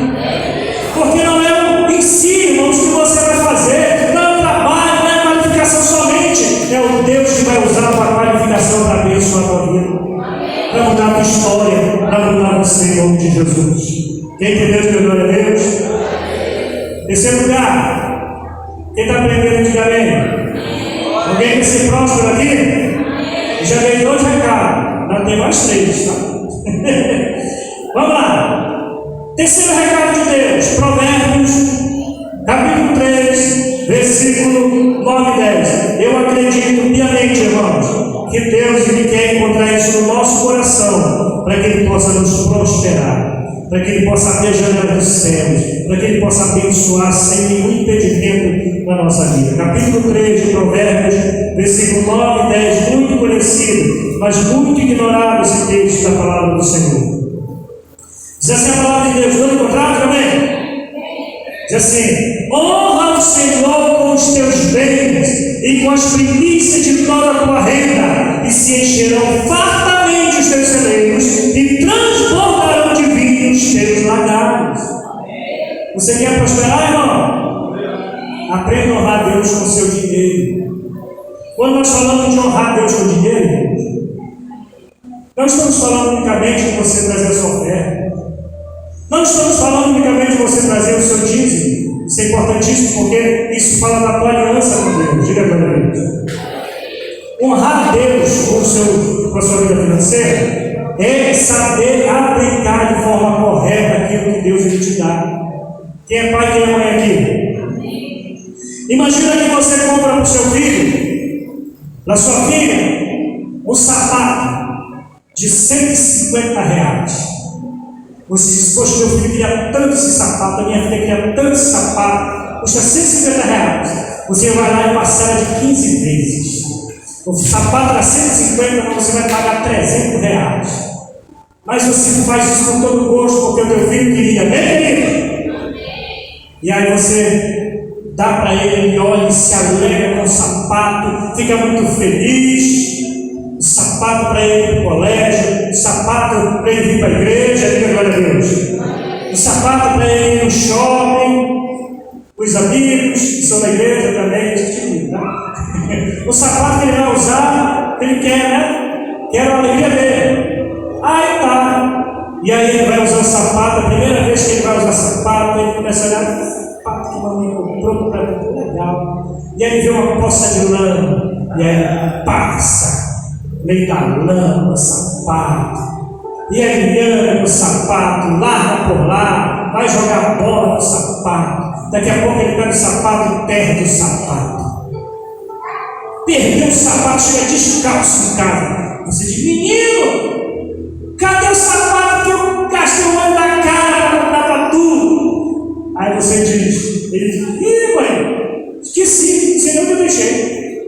Porque não é em si, irmãos, que você vai fazer, não é o trabalho, não é a qualificação somente, é o Deus que vai usar a tua qualificação para abençoar a tua vida, para mudar a tua história, para mudar você em nome de Jesus. Quem entendeu de glória a Deus? Terceiro lugar, quem está aprendendo, diga amém. Alguém quer ser próspero aqui? Já dei 2 recados, ainda tem mais 3, tá? Vamos lá. Terceiro recado de Deus, Provérbios, capítulo 3, versículo 9 e 10. Eu acredito piamente, irmãos, que Deus ele quer encontrar isso no nosso coração, para que Ele possa nos prosperar, para que Ele possa abrir a janela dos céus, para que Ele possa abençoar sem nenhum impedimento na nossa vida. Capítulo 3 de Provérbios, versículo 9 e 10, muito conhecido, mas muito ignorado esse texto da palavra do Senhor. Diz assim a palavra de Deus, não encontrado também? Diz assim, honra o Senhor com os teus bens e com as primícias de toda a tua renda, e se encherão fartamente os teus celeiros e transbordarão de vinho os teus lagares. Você quer prosperar, irmão? Aprenda a honrar Deus com o seu dinheiro. Quando nós falamos de honrar Deus com o dinheiro, não estamos falando unicamente de você trazer a sua oferta. Não estamos falando unicamente de você trazer o seu dízimo. Isso é importantíssimo porque isso fala da tua aliança com Deus. Diga para Deus. Honrar Deus com a sua vida financeira é saber aplicar de forma correta aquilo que Deus ele te dá. Quem é pai, quem é mãe aqui? Imagina que você compra para o seu filho, para a sua filha, um sapato de R$150. Você diz, poxa, meu filho queria tanto esse sapato, a minha filha queria tanto esse sapato, custa R$150. Você vai lá e parcela de 15 vezes. O sapato era 150, mas você vai pagar R$300. Mas você faz isso com todo gosto, porque o teu filho queria, né, querido? E aí você dá para ele, ele olha e se alegra com o sapato, fica muito feliz. O sapato para ele ir para o colégio, o sapato para ele vir para a igreja, diga glória a Deus. O sapato para ele ir no shopping, os amigos que são da igreja também, tá? O sapato que ele vai usar, ele quer, né? Quer a alegria dele. Aí tá. E aí ele vai usar o sapato, a primeira vez que ele vai usar sapato, ele começa a olhar o sapato que o mamãe comprou para mim, legal. E aí ele vê uma poça de lã, e aí passa. Meio da lama, sapato, e aí anda no sapato, larga por lá, vai jogar bola no sapato, daqui a pouco ele pega o sapato e perde o sapato. Perdeu o sapato, chega descalço em casa. Você diz, menino, cadê o sapato que eu gastei o olho da cara para comprar para tudo? Aí você diz, ele diz, ih, mãe, esqueci, senão eu deixei.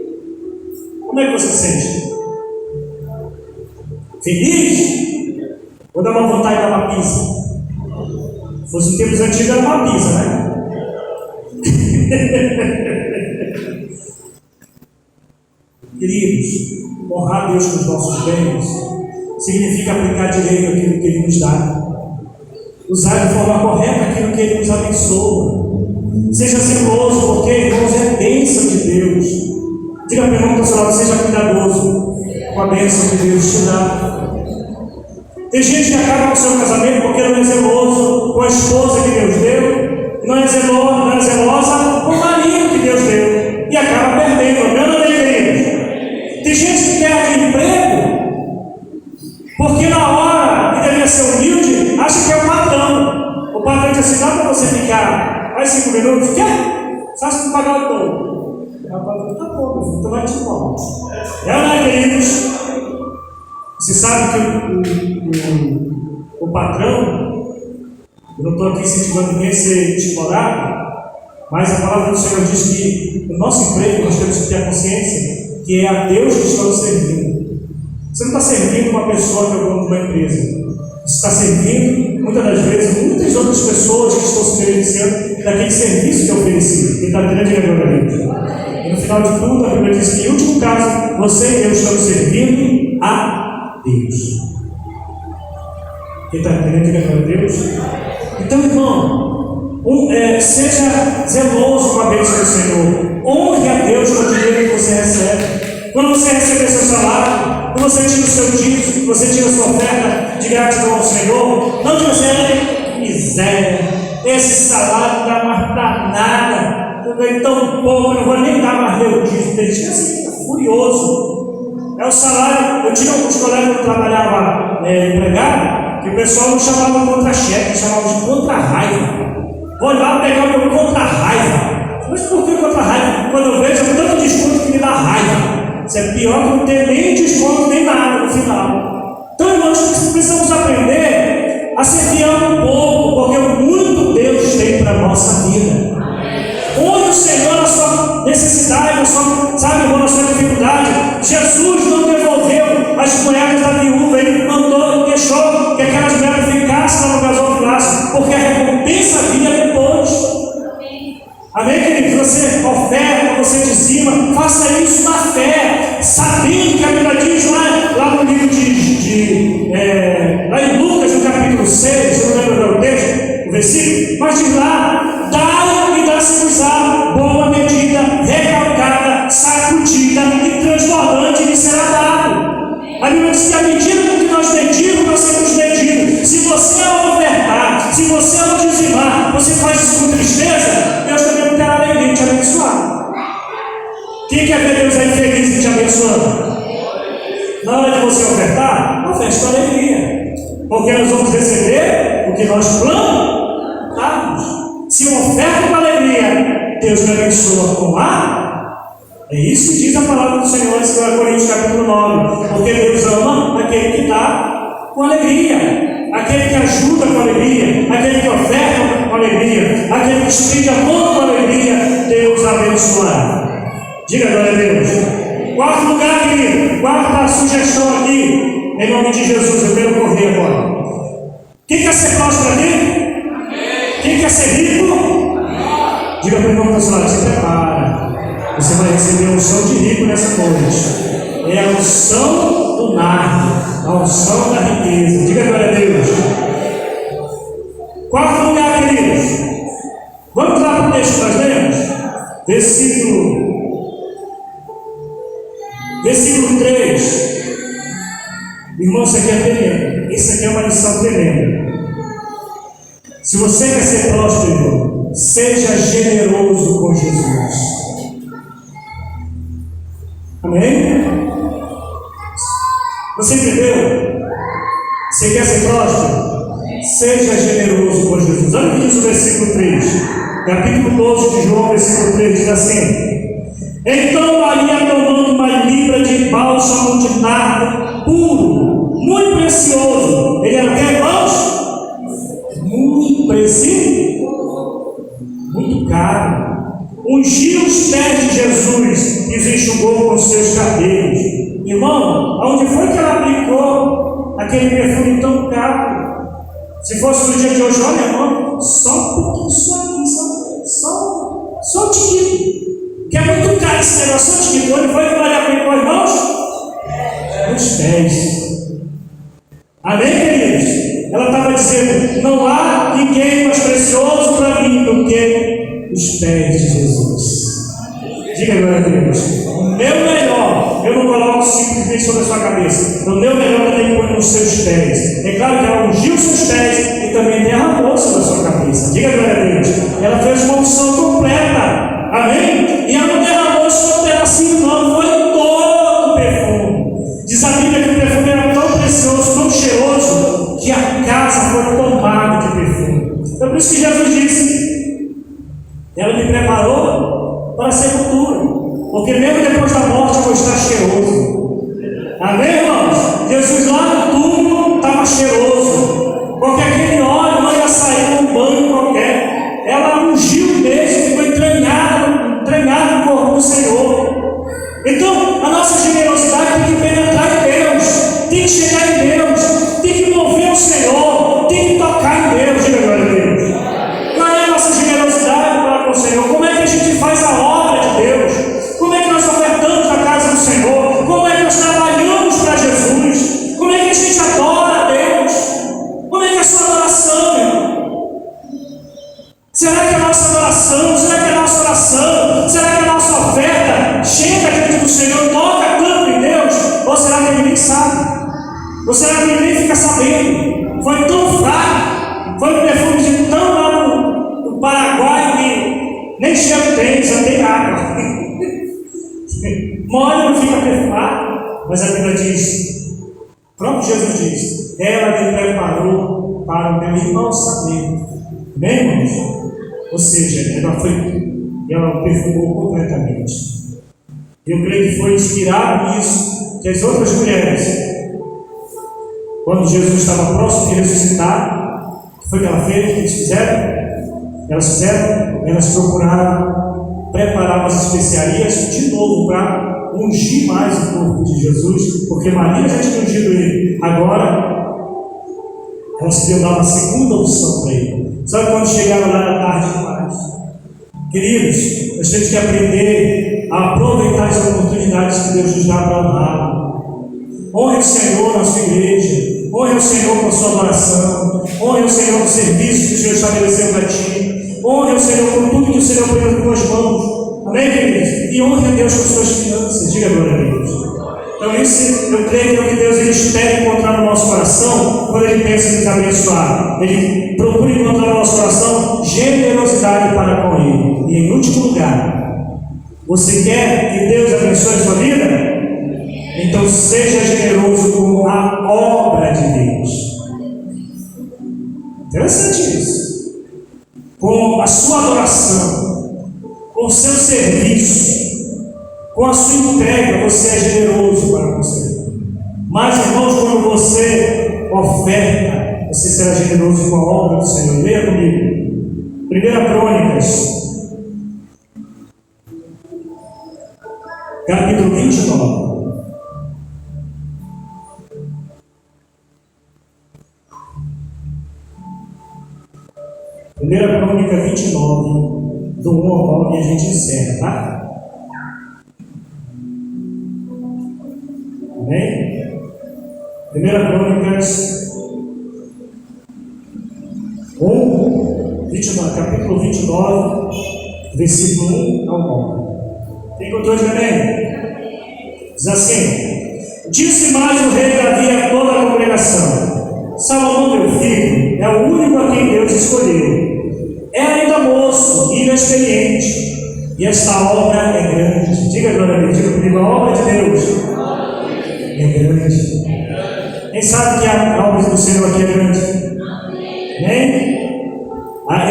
Como é que você sente? Feliz? Ou dá uma vontade de dar uma pizza? Se fosse em tempos antigos, era uma pizza, né? Queridos, honrar Deus com os nossos bens significa aplicar direito aquilo que Ele nos dá, usar de forma correta aquilo que Ele nos abençoa. Seja zeloso, porque, irmãos, é bênção de Deus. Diga para o irmão que está ao seu lado, seja cuidadoso com a bênção que Deus te dá. Tem gente que acaba com o seu casamento porque não é zeloso com a esposa que Deus deu, não é zelosa com o marido que Deus deu, e acaba perdendo, não é, queridos? Tem gente que perde emprego porque na hora que deveria ser humilde, acha que é o patrão. O patrão diz assim, dá para você ficar mais 5 minutos? Quer? Só se tu pagar o todo. Ela falou, tá bom, meu filho, então vai te embora. Ela, queridos, você sabe que o patrão, eu não estou aqui incentivando ninguém a ser explorado, mas a palavra do Senhor diz que no nosso emprego nós temos que ter a consciência que é a Deus que estamos servindo. Você não está servindo uma pessoa que é o dono de uma empresa. Você está servindo, muitas das vezes, muitas outras pessoas que estão se beneficiando daquele serviço que é oferecido. Quem está entendendo é glória a Deus. E no final de tudo, a Bíblia diz que, em último caso, você e eu estamos servindo a Deus. Quem está entendendo é glória a Deus? Então, irmão, seja zeloso com a bênção do Senhor. Honre a Deus com o dinheiro que você recebe. Quando você receber seu salário, quando você tira o seu dízimo, você tira a sua oferta de gratidão ao Senhor, não diga assim, miséria, esse salário não dá mais para nada, eu ganhei tão pouco, eu não vou nem dar mais meu dízimo. Tem gente assim, é furioso. É o salário. Eu tinha alguns colegas que trabalhavam empregado, que o pessoal não chamava de contra-cheque, chamava de contra-raiva. Vou lá pegar o meu contra-raiva. Mas por que contra-raiva? Quando eu vejo, é tanto desconto que me dá raiva. Isso é pior que não ter nem desconto nem nada no final. Então, irmãos, precisamos aprender a ser fiel um pouco, porque o muito Deus tem para a nossa vida. Honre o Senhor na sua necessidade, na sua dificuldade. Jesus não devolveu as moedas da viúva, ele mandou, deixou que aquelas moedas ficassem lá no gasofilaço, porque a recompensa vinha depois. Amém, querido? Você oferta, você dizima, faça isso na fé, sabendo que a Bíblia diz lá no livro lá em Lucas, no capítulo 6, eu não lembro o texto, o versículo, mas diz lá, dai e dá-se-vos-á, boa medida, recalcada, sacudida e transbordante lhe será dado. A Bíblia diz que à medida com que nós medimos, nós seremos medidos. Se você ao ofertar, se você ao dizimar, você faz isso com tristeza, Deus também não terá alegria de te abençoar. Quem quer ver Deus aí feliz e te abençoando? Na hora de você ofertar, oferta com alegria, porque nós vamos receber o que nós plantamos. Se eu oferto com alegria, Deus me abençoa com a. É isso que diz a palavra do Senhor em Coríntios capítulo 9. Porque Deus ama aquele que dá com alegria, aquele que ajuda com alegria, aquele que oferta com alegria, aquele que estende a mão com alegria, Deus abençoará. Diga glória a Deus. Quarto lugar, querido, quarta sugestão aqui, em nome de Jesus, eu quero correr agora. Quem quer ser próspero aqui? Quem quer ser rico? Diga para o irmão pessoal, se prepara. Você vai receber a unção de rico nessa noite. É a unção do nardo, a unção da riqueza. Diga glória a Deus. Quarto lugar, queridos. Vamos lá para o texto que nós lemos. Versículo 3. Irmão, isso aqui é tremendo. Isso aqui é uma lição tremenda. Se você quer ser próspero, irmão, seja generoso com Jesus. Amém? Você entendeu? Você quer ser próspero? Seja generoso com Jesus. Olha o que diz o versículo 3. Capítulo 12 de João, versículo 3, diz assim: então Maria, tomando uma libra de bálsamo de nardo puro, muito precioso. Ele era o que, irmãos? Muito precioso, muito caro. Ungiu os pés de Jesus e os enxugou com os seus cabelos. Irmão, aonde foi que ela aplicou aquele perfume tão caro? Se fosse no dia de hoje, olha, irmão, só um pouquinho, só um tiquinho. Que é muito caro esse negócio, só um tiquinho. Onde foi que ela aplicou, irmãos? Nos pés. Amém, queridos? Ela estava dizendo: não há ninguém mais precioso para mim do que os pés de Jesus. Diga glória a Deus. O meu melhor, eu não coloco simplesmente sobre a sua cabeça. O meu melhor eu tenho que pôr nos seus pés. É claro que ela ungiu os seus pés e também derramou sobre a sua cabeça. Diga glória a Deus. Ela fez uma unção completa. Amém? E ela não derramou só um pedacinho, não. Foi todo o perfume. Diz a Bíblia que o perfume era tão precioso, tão cheiroso, que a casa foi tomada de perfume. Então por isso que Jesus disse: ela me preparou para a sepultura. Amém, irmãos? Jesus lá no túmulo estava cheiroso, porque aquele óleo não ia sair com um banho qualquer. Ela ungiu mesmo, ficou entranhado no corpo do Senhor. Então, a nossa generosidade tem que penetrar em Deus, tem que chegar em Deus, tem que mover o Senhor, tem que tocar em Deus. Diga glória a Deus. Qual é a nossa generosidade para com o Senhor? Como é que a gente faz a obra de Deus? Como é que nós ofertamos a casa do Senhor? Como é que nós trabalhamos para Jesus? Como é que a gente adora a Deus? Como é que é a sua adoração, irmão? Será que a nossa adoração, será que a nossa oração, será que a nossa oferta chega diante do Senhor, toca tanto em Deus? Ou será que ele nem sabe? Ou será que ele nem fica sabendo? Foi tão fraco, foi um perfume de tão lá no Paraguai que nem cheiro tem, só tem água. Mole não fica perfumado, mas a Bíblia diz, o próprio Jesus diz, ela me preparou para o meu irmão saber. Amém, irmãos? Ou seja, ela perfumou completamente. Eu creio que foi inspirado nisso que as outras mulheres, quando Jesus estava próximo de ressuscitar, o que foi que ela fez? O que eles fizeram? Elas procuraram preparar as especiarias de novo para ungir mais o corpo de Jesus, porque Maria já tinha ungido ele. Agora, elas queriam dar uma segunda opção para ele. Sabe quando chegaram lá na tarde demais? Queridos, nós temos que aprender a aproveitar as oportunidades que Deus nos dá para honrar. Honre o Senhor na sua igreja, honre o Senhor com a sua adoração, honre o Senhor com o serviço que o Senhor estabeleceu para ti, honre o Senhor com tudo que o Senhor põe nas tuas mãos. Amém, queridos? E honre a Deus com as suas finanças. Diga glória a Deus. Então isso eu creio que é o que Deus ele espera encontrar no nosso coração quando Ele pensa em nos abençoar. Ele procura encontrar no nosso coração generosidade para com Ele. E em último lugar, você quer que Deus abençoe a sua vida? Então seja generoso com a obra de Deus. Interessante isso. Com a sua adoração, com o seu serviço, com a sua entrega, você é generoso para você. Mas, irmãos, quando você oferta, você será generoso com a obra do Senhor. Leia comigo. 1 Crônicas, capítulo 29. Primeira Crônica 29, do 1 ao 9, e a gente encerra, tá? Amém? 1 Crônicas 29, capítulo 29, versículo 1 ao 9. Quem encontrou de amém? Diz assim: disse mais o rei Davi a toda a congregação: Salomão, meu filho, é o único a quem Deus escolheu. É ainda moço e inexperiente, e esta obra é grande. Diga glória a Deus, diga comigo, a obra de Deus é grande. Quem sabe que a obra do Senhor aqui é grande? Amém?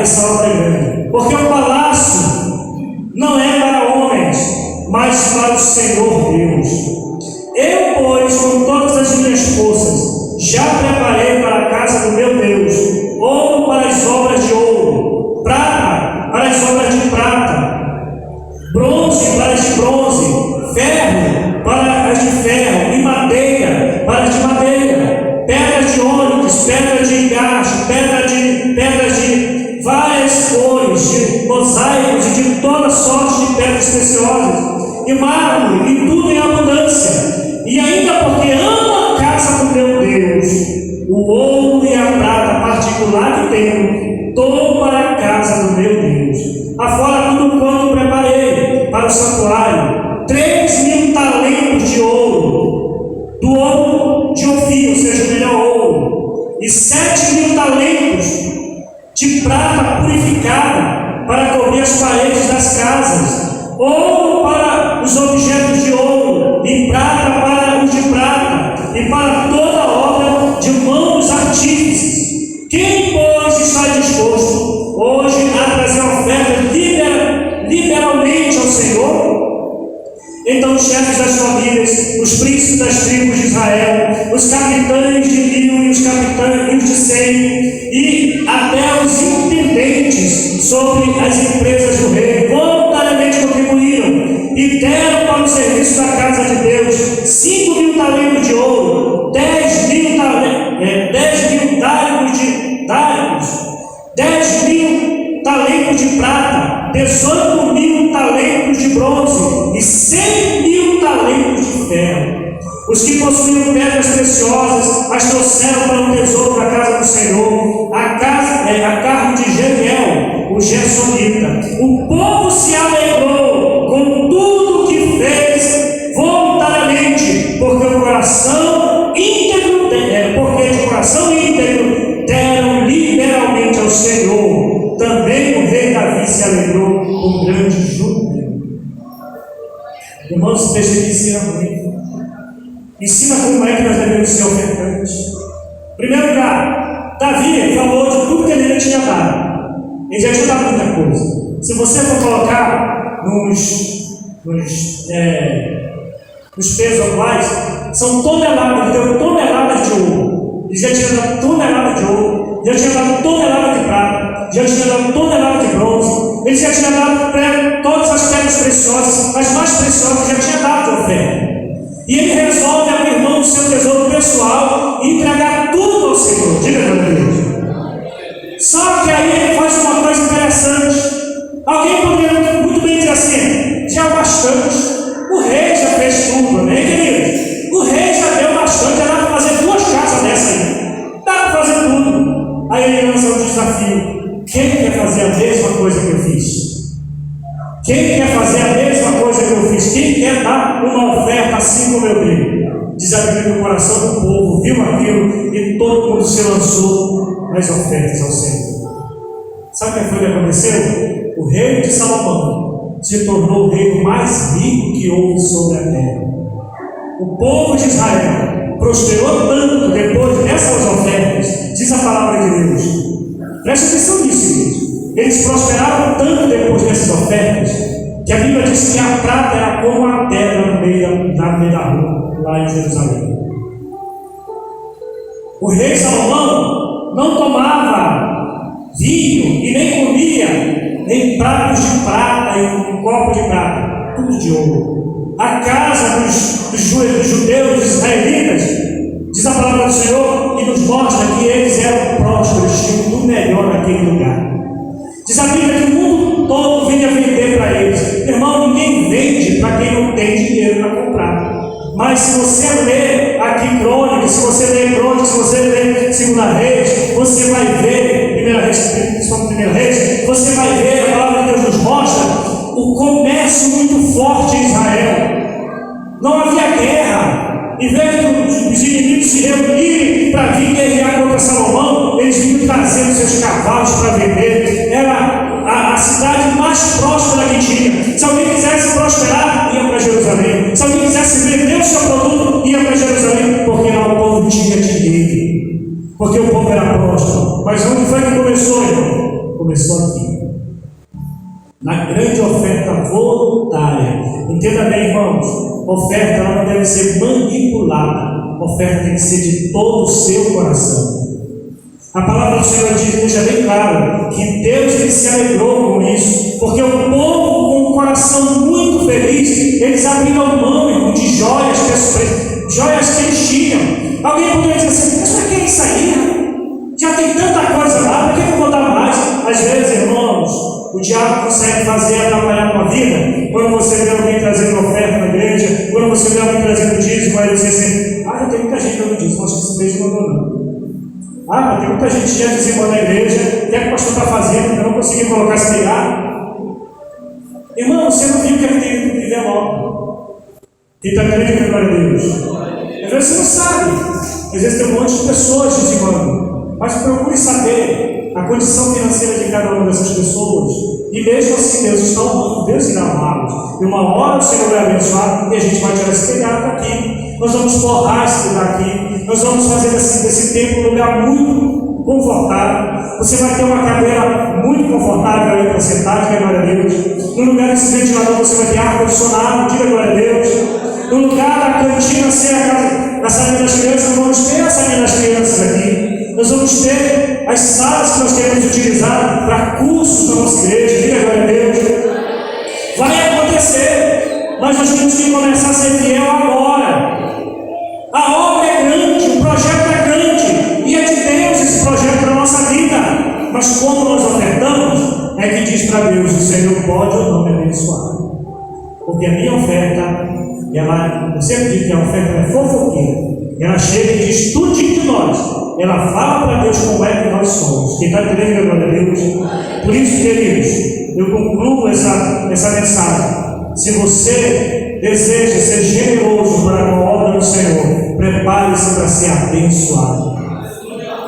Essa obra é grande, porque o palácio não é para homens, mas para o Senhor Deus. Eu, pois, com todas as minhas forças, já preparei para a casa do meu Deus ouro para as obras de ouro, prata para as obras de prata, bronze para as de bronze, ferro para as de ferro, e madeira para as de madeira, pedras de ônix, pedra de engaste, pedras de várias cores, de mosaicos e de toda sorte de pedras preciosas, e mármore, e tudo em abundância. E ainda porque amo a casa do meu Deus, o ouro e a prata particular que tenho, dou para a casa do meu Deus. Afora tudo quanto preparei para o santuário, 3.000 talentos de ouro, do ouro de Ofir, ou seja, o melhor ouro, e 7.000 talentos de prata purificada para cobrir as paredes das casas, ouro para os objetos de ouro, e prata para os de prata, e para toda a obra de mão dos artífices. Quem, pois, está disposto hoje a trazer oferta liberalmente ao Senhor? Então os chefes das famílias, os príncipes príncipes das tribos de Israel, os capitães de mil e os capitães de 100, e até os intendentes sobre as empresas do rei, voluntariamente contribuíram e deram para o serviço da casa de Deus 5.000 talentos de ouro, 10.000 talentos de prata, 18.000 talentos de bronze e 100.000 talentos de ferro. Os que possuíam pedras preciosas as trouxeram para o tesouro da casa do Senhor, a carne de Gediel, o Gersonita. O povo se alegrou com tudo que fez voluntariamente, porque de coração íntegro deram liberalmente ao Senhor. Também o rei Davi se alegrou com grande júbilo. Irmãos, esse texto aqui ensina muito. Ensina como é que nós devemos ser ofertantes. Em primeiro lugar, Davi falou de tudo que ele tinha dado. Ele já tinha dado muita coisa. Se você for colocar nos pesos atuais, são toneladas, ele deu toneladas de ouro. Ele já tinha dado tonelada de ouro, já tinha dado tonelada de prata, já tinha dado tonelada de bronze, ele já tinha dado todas as pedras preciosas, as mais preciosas, já tinha dado de oferta. E ele resolve abrir mão do seu tesouro pessoal e entregar tudo ao Senhor. Diga para Deus. Só que aí ele faz uma coisa interessante. Alguém poderia muito bem dizer assim: já é bastante. O rei já fez tudo, né, querido? O rei já deu bastante, já dá para fazer 2 casas dessa aí. Dá para fazer tudo. Aí ele lança um desafio: quem quer fazer a mesma coisa que eu fiz? Quem quer fazer a mesma coisa que eu fiz? Quem quer dar uma oferta assim como eu dei? Diz a Bíblia que o coração do povo viu aquilo e todo mundo se lançou nas ofertas ao Senhor. Sabe o que foi que aconteceu? O reino de Salomão se tornou o reino mais rico que houve sobre a terra. O povo de Israel prosperou tanto depois dessas ofertas, diz a palavra de Deus. Preste atenção nisso, igreja. Eles prosperaram tanto depois dessas ofertas, que a Bíblia diz que a prata era como a pedra no meio da rua, lá em Jerusalém. O rei Salomão não tomava vinho e nem comia em pratos de prata e um copo de prata, tudo de ouro. A casa dos judeus israelitas, diz a palavra do Senhor, que nos mostra que eles eram prósperos, tinham tudo melhor naquele lugar. Diz a Bíblia que o mundo todo vinha vender para eles. Irmão, ninguém vende para quem não tem dinheiro para comprar. Mas se você ler aqui Crônicas, se você ler Crônicas, se você ler Segunda Reis, você vai ver, Primeira Reis, você vai ver, a palavra de Deus nos mostra o comércio muito forte em Israel. Não havia guerra. Em vez dos inimigos se reunirem para vir guerrear contra Salomão, eles vinham trazendo seus cavalos para vender. Era a cidade mais próspera que tinha. Se alguém quisesse prosperar, ia para Jerusalém. Se alguém quisesse vender o seu produto, ia para Jerusalém, porque lá o povo tinha dinheiro, porque o povo era próspero. Mas onde foi que começou, irmão? Começou aqui, na grande oferta voluntária. Entenda bem, irmãos, oferta ela não deve ser manipulada. Oferta tem que ser de todo o seu coração. A palavra do Senhor diz, deixa bem claro, que Deus ele se alegrou com isso, porque o povo com um coração muito feliz, eles abriram mão, irmão, de joias que eles tinham. Alguém poderia dizer assim: mas para que isso aí? Já tem tanta coisa lá, para que eu vou dar mais? Às vezes, irmãos, o diabo consegue fazer atrapalhar a tua vida. Quando você vê alguém trazendo oferta na igreja, quando você vê alguém trazendo dízimo, aí você diz assim: já tem muita gente dando dízimo, acho que esse mês não mandou não. Mas tem muita gente que já dizimou na igreja, o que é que o pastor está fazendo? Eu não consegui colocar esse telhado. Irmão, você não viu o que é que tem no envelope. Quem está crendo, glória a Deus. Às vezes você não sabe. Às vezes tem um monte de pessoas dizimando. Mas procure saber a condição financeira de cada uma dessas pessoas. E mesmo assim, Deus está honrando, Deus irá amá-los. E uma hora o Senhor vai abençoar e a gente vai tirar esse telhado daqui. Nós vamos forrar esse lugar aqui. Nós vamos fazer desse templo um lugar muito confortável. Você vai ter uma cadeira muito confortável aí para sentar, diga glória a Deus. No lugar desse ventilador você vai ter ar-condicionado, diga glória a Deus. No lugar da cantina ser a salinha das crianças, nós vamos ter a salinha das crianças aqui. Nós vamos ter as salas que nós queremos utilizar para cursos da nossa igreja, diga glória a Deus. Vai acontecer, mas nós temos que começar a ser fiel agora. A obra é grande, o projeto é grande, e é de Deus esse projeto para a nossa vida. Mas como nós ofertamos, é que diz para Deus: o Senhor pode ou não me abençoar. Porque a minha oferta, eu sempre digo que a oferta é fofoqueira. Ela chega e diz tudo de nós. Ela fala para Deus como é que nós somos. Quem está entendendo, glória a Deus? Por isso, queridos, eu concluo essa mensagem. Se você deseja ser generoso para a obra do Senhor, prepare-se para ser abençoado.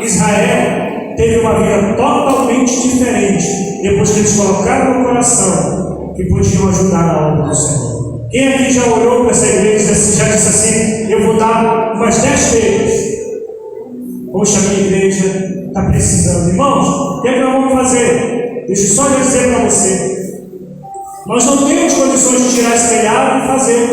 Israel teve uma vida totalmente diferente depois que eles colocaram no coração que podiam ajudar na obra do Senhor. Quem aqui já olhou para essa igreja e já disse assim: eu vou dar umas 10 vezes? Poxa, a minha igreja está precisando. Irmãos, o que é que nós vamos fazer? Deixa eu só dizer para você. Nós não temos condições de tirar esse telhado e fazer,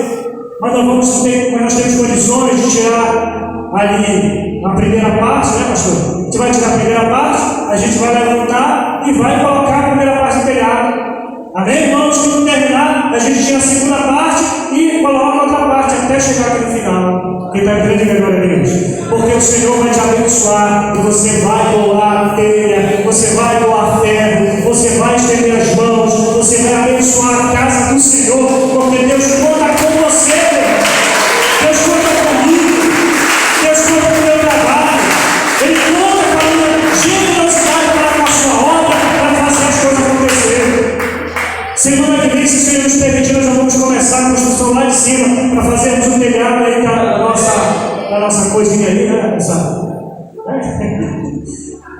mas nós temos condições de tirar ali a primeira parte, né, pastor? A gente vai tirar a primeira parte, a gente vai levantar e vai colocar a primeira parte do telhado. Amém, irmãos? Quando terminar, a gente tira a segunda parte e coloca a outra parte até chegar aqui no final. Quem está entendendo, glória a Deus? Porque o Senhor vai te abençoar e você vai doar a telha, você vai doar ferro, você vai estender as mãos, você vai abençoar a casa do Senhor, porque Deus conta com você. Deus conta comigo, Deus conta com o meu trabalho, Ele conta com a minha generosidade para com a sua obra, para fazer as coisas acontecerem. Semana que vem, se o Senhor nos permitir, nós vamos começar a construção lá de cima para fazermos um telhado aí da nossa coisinha ali, né?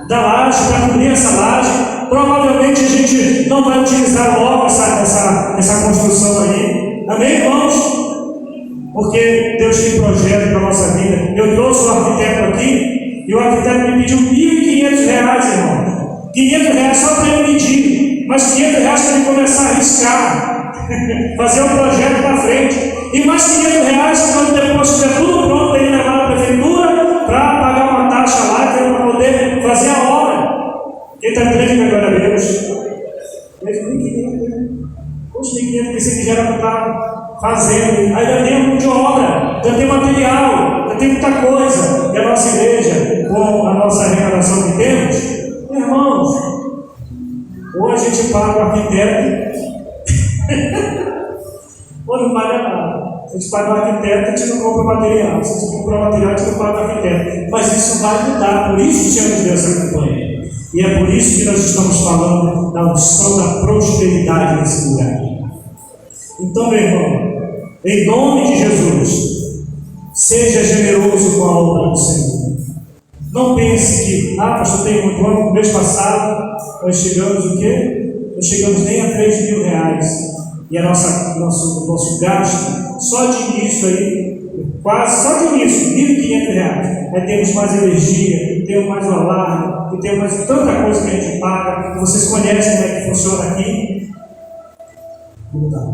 Da laje, para cobrir essa laje. Provavelmente a gente não vai utilizar logo essa construção aí. Amém, irmãos? Porque Deus tem projeto para a nossa vida. Eu trouxe o arquiteto aqui e o arquiteto me pediu R$1.500, irmão. R$500 só para ele medir. Mas R$500 para ele começar a arriscar, fazer um projeto para frente. E mais R$500 quando depois estiver tudo pronto, ele levar na prefeitura para pagar uma taxa lá, para poder fazer a obra. Quem está entendendo agora a Deus? Poxa, R$1.500 que já era para estar fazendo. Ainda tem um monte de obra, ainda tem material, ainda tem muita coisa. E a nossa igreja, com a nossa arrecadação que temos, irmãos, ou a gente paga o arquiteto, ou não paga nada. A gente paga o arquiteto e a gente não compra material. Se a gente comprar material, a gente não paga o arquiteto. Mas isso vai mudar, por isso que o Senhor nos deu essa campanha. E é por isso que nós estamos falando da unção da prosperidade nesse lugar. Então, meu irmão, em nome de Jesus, seja generoso com a obra do Senhor. Não pense que, pastor, tem muito ano. No mês passado, nós chegamos o quê? Nós chegamos nem a R$3.000. E nosso gasto, só de início aí, quase, só de início, R$1.500. Aí temos mais energia, temos mais o alarme, e temos mais tanta coisa que a gente paga. Vocês conhecem como é que funciona aqui? Mudar.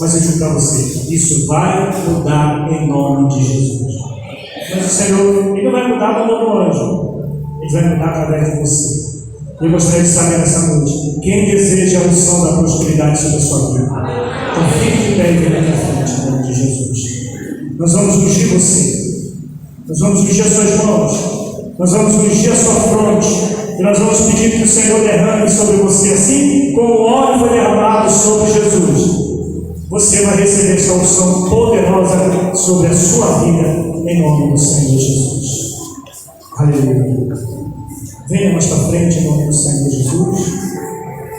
Mas eu digo para vocês, isso vai mudar em nome de Jesus. Mas o Senhor, Ele não vai mudar no nome do anjo, Ele vai mudar através de você. Eu gostaria de saber nessa noite, quem deseja a unção da prosperidade sobre a sua vida? Então fique de pé e venha aqui à frente, em nome de Jesus. Nós vamos ungir você, nós vamos ungir as suas mãos, nós vamos ungir a sua fronte, e nós vamos pedir que o Senhor derrame sobre você, assim como o óleo foi derramado sobre Jesus. Você vai receber essa unção poderosa sobre a sua vida, em nome do Senhor Jesus. Aleluia. Venha mais para frente em nome do Senhor Jesus.